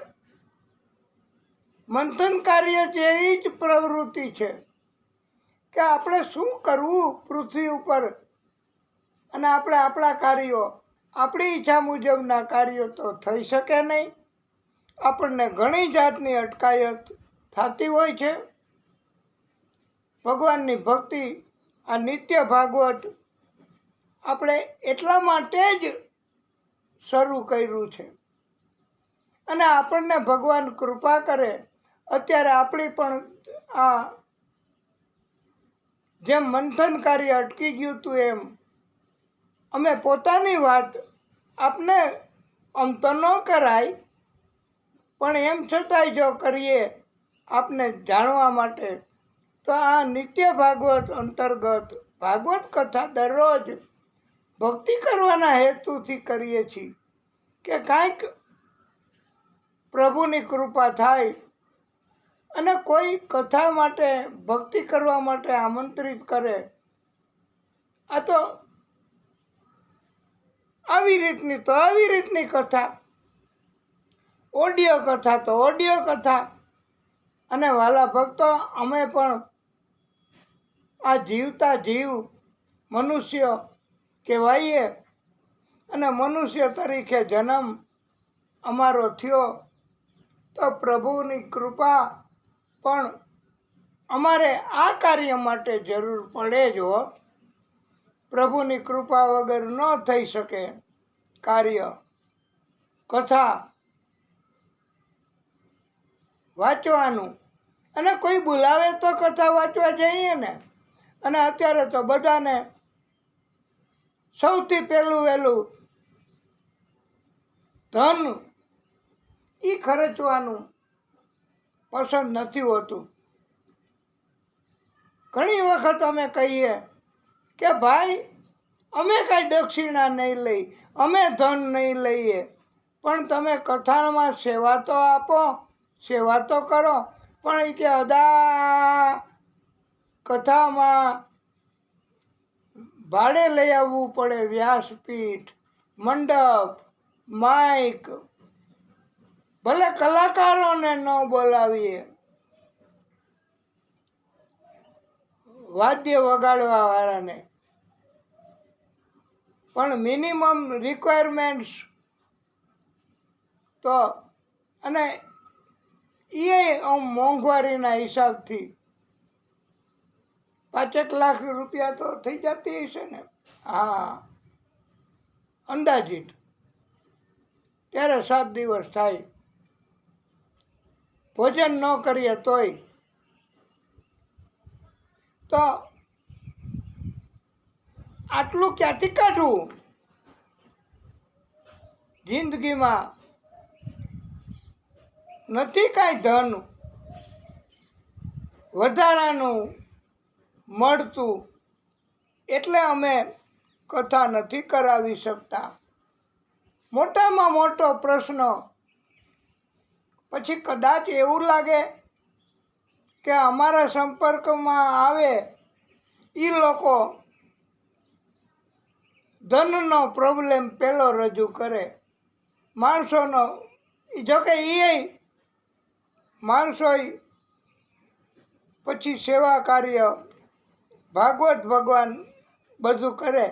મંથન કાર્ય જેવી જ પ્રવૃત્તિ છે કે આપણે શું કરવું પૃથ્વી ઉપર. અને આપણે આપણા કાર્યો, આપણી ઈચ્છા મુજબના કાર્યો તો થઈ શકે નહીં. આપણને ઘણી જાતની અટકાયત થતી હોય છે. ભગવાનની ભક્તિ, આ નિત્ય ભાગવત આપણે એટલા માટે જ શરૂ કર્યું છે. અને આપણને ભગવાન કૃપા કરે. અત્યારે આપણી પણ આ જેમ મંથન કાર્ય અટકી ગયું હતું, એમ અમે પોતાની વાત આપને આમ તો ન કરાય, પણ એમ છતાંય જો કરીએ આપને જાણવા માટે, તો આ નિત્ય ભાગવત અંતર્ગત ભાગવત કથા દરરોજ ભક્તિ કરવાના હેતુથી કરીએ છીએ કે કાંઈક પ્રભુની કૃપા થાય. અને કોઈ કથા માટે, ભક્તિ કરવા માટે આમંત્રિત કરે, આ તો આવી રીતની તો આવી રીતની કથા, ઓડિયો કથા તો ઓડિયો કથા. અને વાલા ભક્તો, અમે પણ આ જીવતા જીવ મનુષ્ય કહેવાઈએ, અને મનુષ્ય તરીકે જન્મ અમારો થયો, તો પ્રભુની કૃપા પણ અમારે આ કાર્ય માટે જરૂર પડે જ હો. પ્રભુની કૃપા વગર ન થઈ શકે કાર્ય. કથા વાંચવાનું, અને કોઈ બોલાવે તો કથા વાંચવા જઈએ ને. અને અત્યારે તો બધાને સૌથી વહેલું ધન એ ખર્ચવાનું પસંદ નથી હોતું. ઘણી વખત અમે કહીએ કે ભાઈ, અમે કાંઈ દક્ષિણા નહીં લઈ, અમે ધન નહીં લઈએ, પણ તમે કથામાં સેવા તો આપો, સેવા તો કરો. પણ એ કે અદા કથામાં ભાડે લઈ આવવું પડે, વ્યાસપીઠ, મંડપ, માઇક, ભલે કલાકારોને ન બોલાવીએ, વાદ્ય વગાડવા વાળાને, પણ મિનિમમ રિક્વાયરમેન્ટ્સ તો, અને એ મોંઘવારીના હિસાબથી 5 લાખ રૂપિયા તો થઈ જતી હશે ને. હા, અંદાજિત. ત્યારે 7 દિવસ થાય, ભોજન ન કરીએ તોય. તો આટલું ક્યાંથી કાઢવું? જિંદગીમાં નથી કાંઈ ધન વધારાનું મળતું, એટલે અમે કથા નથી કરાવી શકતા. મોટામાં મોટો પ્રશ્ન, પછી કદાચ એવું લાગે કે અમારા સંપર્કમાં આવે એ લોકો ધનનો પ્રોબ્લેમ પહેલો રજૂ કરે. માણસોનો, જોકે એ માણસો પછી સેવા કાર્ય, ભાગવત ભગવાન બધું કરે.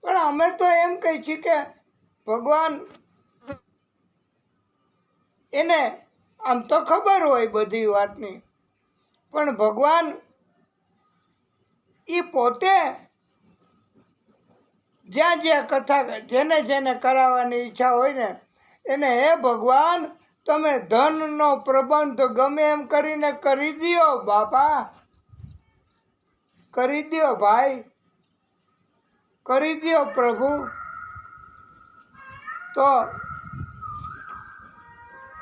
પણ અમે તો એમ કહી છીએ કે ભગવાન, એને આમ તો ખબર હોય બધી વાતની, પણ ભગવાન એ પોતે જ્યાં જ્યાં કથા જેને જેને કરાવવાની ઈચ્છા હોય ને એને, હે ભગવાન તમે ધનનો પ્રબંધ ગમે એમ કરીને કરી દ્યો બાપા, કરી દ્યો ભાઈ, કરી દ્યો પ્રભુ. તો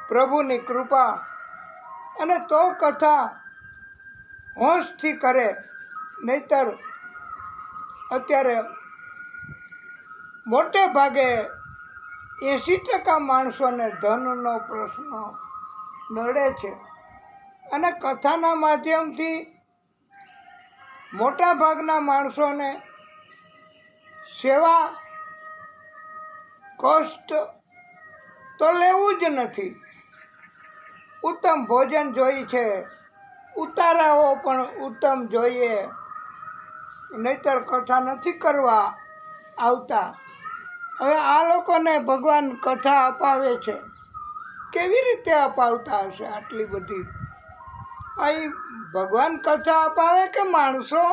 પ્રભુની કૃપા, અને તો કથા હોંશથી કરે. નહીતર અત્યારે મોટે ભાગે 80% માણસોને ધનનો પ્રશ્ન નડે છે, અને કથાના માધ્યમથી મોટા ભાગના માણસોને સેવા કષ્ટ તો લેવું જ નથી. ઉત્તમ ભોજન જોઈએ છે, ઉતારાઓ પણ ઉત્તમ જોઈએ, નહીતર કથા નથી કરવા આવતા. હવે આ લોકોને ભગવાન કથા અપાવે છે, કેવી રીતે અપાવતા હશે આટલી બધી? અહીં ભગવાન કથા અપાવે કે માણસો?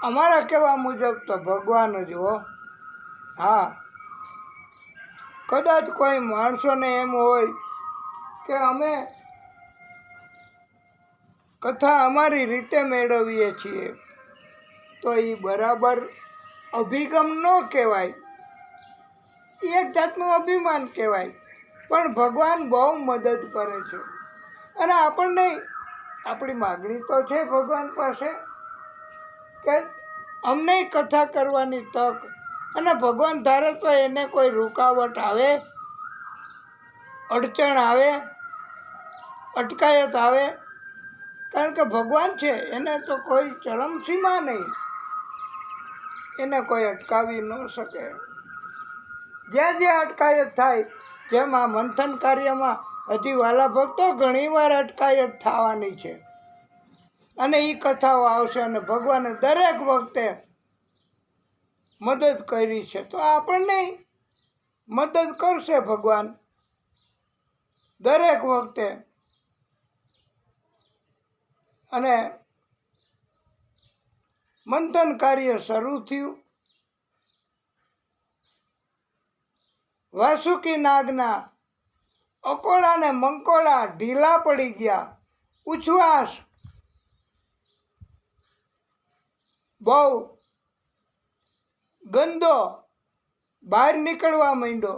અમારા કહેવા મુજબ તો ભગવાન જ હો. હા, કદાચ કોઈ માણસોને એમ હોય કે અમે કથા અમારી રીતે મેળવીએ છીએ, તો એ બરાબર અભિગમ ન કહેવાય, એક જાતનું અભિમાન કહેવાય. પણ ભગવાન બહુ મદદ કરે છે, અને આપણને આપણી માગણી તો છે ભગવાન પાસે કે અમને કથા કરવાની તક, અને ભગવાન ધારે તો એને કોઈ રૂકાવટ આવે, અડચણ આવે, અટકાયત આવે, કારણ કે ભગવાન છે, એને તો કોઈ ચરમસીમા નહીં, એને કોઈ અટકાવી ન શકે. જ્યાં જ્યાં અટકાયત થાય, જેમ આ મંથન કાર્યમાં હજી વાલા ભક્તો ઘણીવાર અટકાયત થવાની છે, અને એ કથાઓ આવશે, અને ભગવાને દરેક વખતે મદદ કરી છે, તો આપણને મદદ કરશે ભગવાન દરેક વખતે. અને મંથન કાર્ય શરૂ થયું. વાસુકી નાગના અકોડા ને મંકોડા ઢીલા પડી ગયા. ઉચ્છ્વાસ બહુ ગંદો બહાર નીકળવા માંડ્યો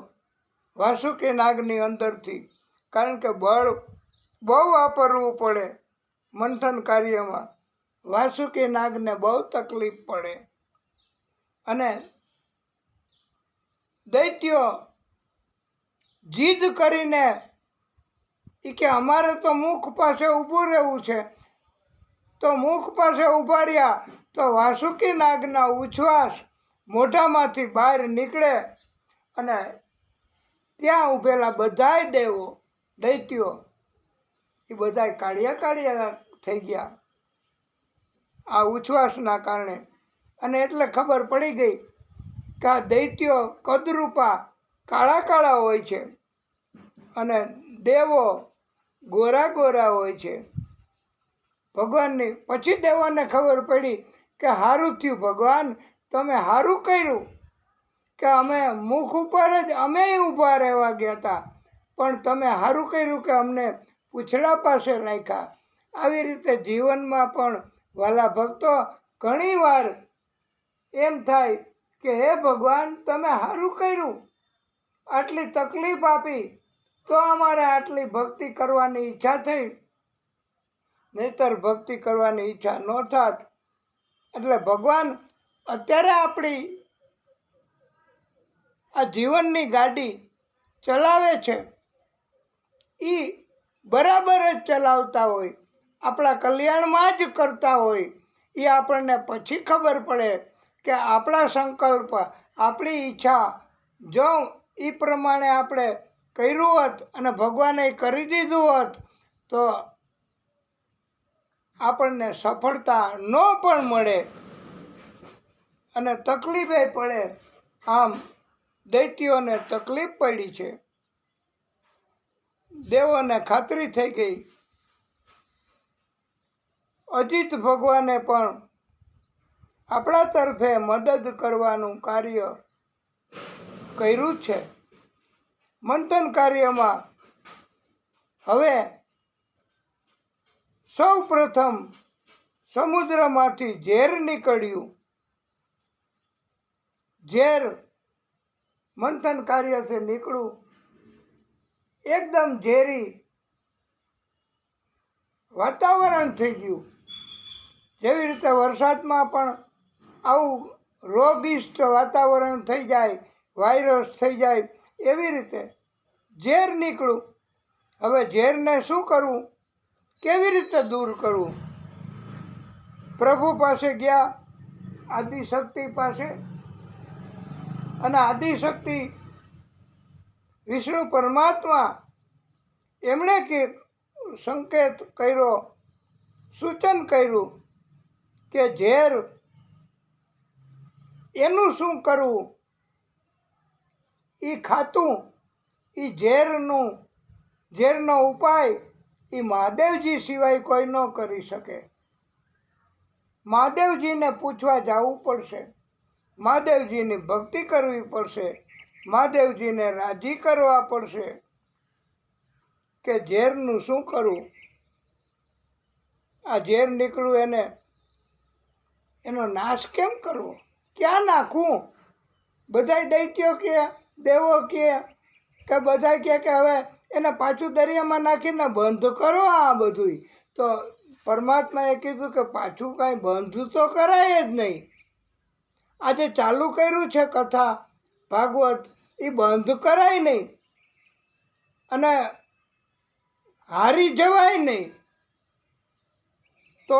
વાસુકી નાગની અંદરથી, કારણ કે બળ બહુ વાપરવું પડે મંથન કાર્યમાં. વાસુકી નાગને બહુ તકલીફ પડે, અને દૈત્યો જીદ કરીને કે અમારે તો મુખ પાસે ઊભું રહેવું છે, તો મુખ પાસે ઊભા રહ્યા તો વાસુકી નાગના ઉચ્છ્વાસ મોઢામાંથી બહાર નીકળે, અને ત્યાં ઊભેલા બધાય દેવો દૈત્યો એ બધાય કાળિયા થઈ ગયા આ ઉચ્છ્વાસના કારણે. અને એટલે ખબર પડી ગઈ કે આ દૈત્યો કદરૂપા કાળા કાળા હોય છે, અને દેવો ગોરા ગોરા હોય છે. ભગવાનની પછી દેવોને ખબર પડી કે સારું થયું ભગવાન, તમે સારું કર્યું કે અમે મુખ ઉપર જ અમે ઊભા રહેવા ગયા હતા, પણ તમે સારું કર્યું કે અમને પૂંછડા પાસે રાખ્યા. આવી રીતે જીવનમાં પણ વાલા ભક્તો ઘણીવાર એમ થાય કે હે ભગવાન તમે સારું કર્યું, આટલી તકલીફ આપી તો અમારે આટલી ભક્તિ કરવાની ઈચ્છા થઈ, નહીંતર ભક્તિ કરવાની ઈચ્છા ન થાત. એટલે ભગવાન અત્યારે આપણી આ જીવનની ગાડી ચલાવે છે એ બરાબર જ ચલાવતા હોય, આપણા કલ્યાણમાં જ કરતા હોય. એ આપણને પછી ખબર પડે કે આપણા સંકલ્પ, આપણી ઈચ્છા જો એ પ્રમાણે આપણે કર્યું હોત અને ભગવાને કરી દીધું હોત તો આપણને સફળતા ન પણ મળે અને તકલીફે પડે. આમ દૈત્યોને તકલીફ પડી છે. દેવોને ખાતરી થઈ ગઈ. અજીત ભગવાને પણ આપણા તરફે મદદ કરવાનું કાર્ય કર્યું છે. મંથન કાર્યમાં હવે સૌ પ્રથમ સમુદ્રમાંથી ઝેર નીકળ્યું. ઝેર મંથન કાર્યથી નીકળ્યું એકદમ ઝેરી વાતાવરણ થઈ ગયું. જેવી રીતે વરસાદમાં પણ આવું રોગિષ્ટ વાતાવરણ થઈ જાય, વાયરસ થઈ જાય, એવી રીતે ઝેર નીકળ્યું. હવે ઝેરને શું કરવું, કેવી રીતે દૂર કરવું? પ્રભુ પાસે ગયા, આદિશક્તિ પાસે. અને આદિશક્તિ વિષ્ણુ પરમાત્મા એમણે કે સંકેત કર્યો, સૂચન કર્યું કે ઝેર એનું શું કરવું? એ ખાતું, એ ઝેરનો ઉપાય એ મહાદેવજી સિવાય કોઈ ન કરી શકે. મહાદેવજીને પૂછવા જવું પડશે, મહાદેવજીની ભક્તિ કરવી પડશે, મહાદેવજીને રાજી કરવા પડશે કે ઝેરનું શું કરવું. આ ઝેર નીકળ્યું એનો નાશ કેમ કરવો, ક્યાં નાખવું? બધાય દૈત્યો કે દેવો કે બધા કે હવે એને પાછું દરિયામાં નાખીને બંધ કરો આ બધું. તો પરમાત્માએ કીધું કે પાછું કાંઈ બંધ તો કરાય જ નહીં. આજે ચાલુ કર્યું છે કથા ભાગવત, એ બંધ કરાય નહીં અને હારી જવાય નહીં. તો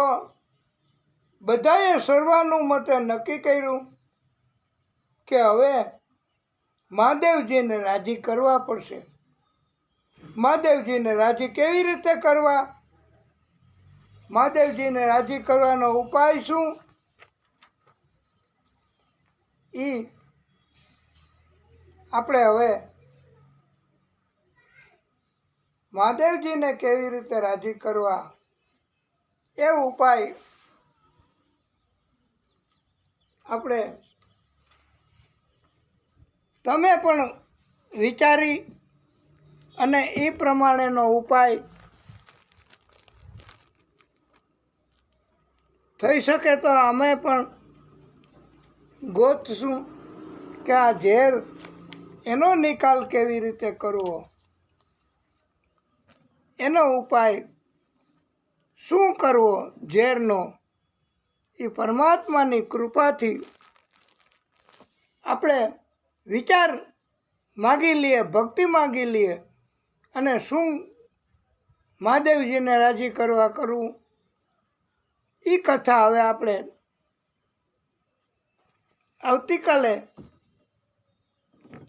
બધાએ સર્વાનુમતે નક્કી કર્યું કે હવે મહાદેવજીને રાજી કરવા પડશે. મહાદેવજીને રાજી કેવી રીતે કરવા? મહાદેવજીને રાજી કરવાનો ઉપાય શું? એ આપણે હવે મહાદેવજીને કેવી રીતે રાજી કરવા એ ઉપાય આપણે તમે પણ વિચારી અને એ પ્રમાણેનો ઉપાય થઈ શકે તો અમે પણ ગોતશું કે આ ઝેર એનો નિકાલ કેવી રીતે કરવો, એનો ઉપાય શું કરવો ઝેરનો. એ પરમાત્માની કૃપાથી આપણે વિચાર માગી લઈએ, ભક્તિ માગી લઈએ અને શું મહાદેવજીને રાજી કરવા કરવું. એ કથા હવે આપણે આવતીકાલે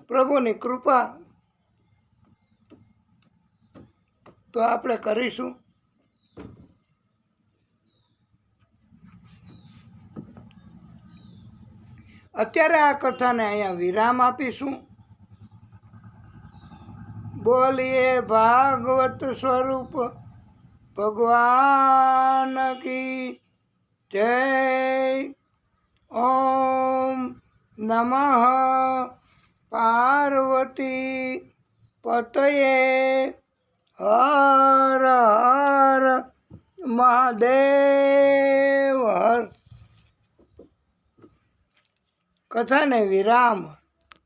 પ્રભુની કૃપા તો આપણે કરીશું. અત્યારે આ કથાને અહીંયા વિરામ આપીશું. બોલીએ ભાગવત સ્વરૂપ ભગવાન કી જય. ઓમ નમઃ પાર્વતી પતયે હર હર મહાદેવ. કથાને વિરામ.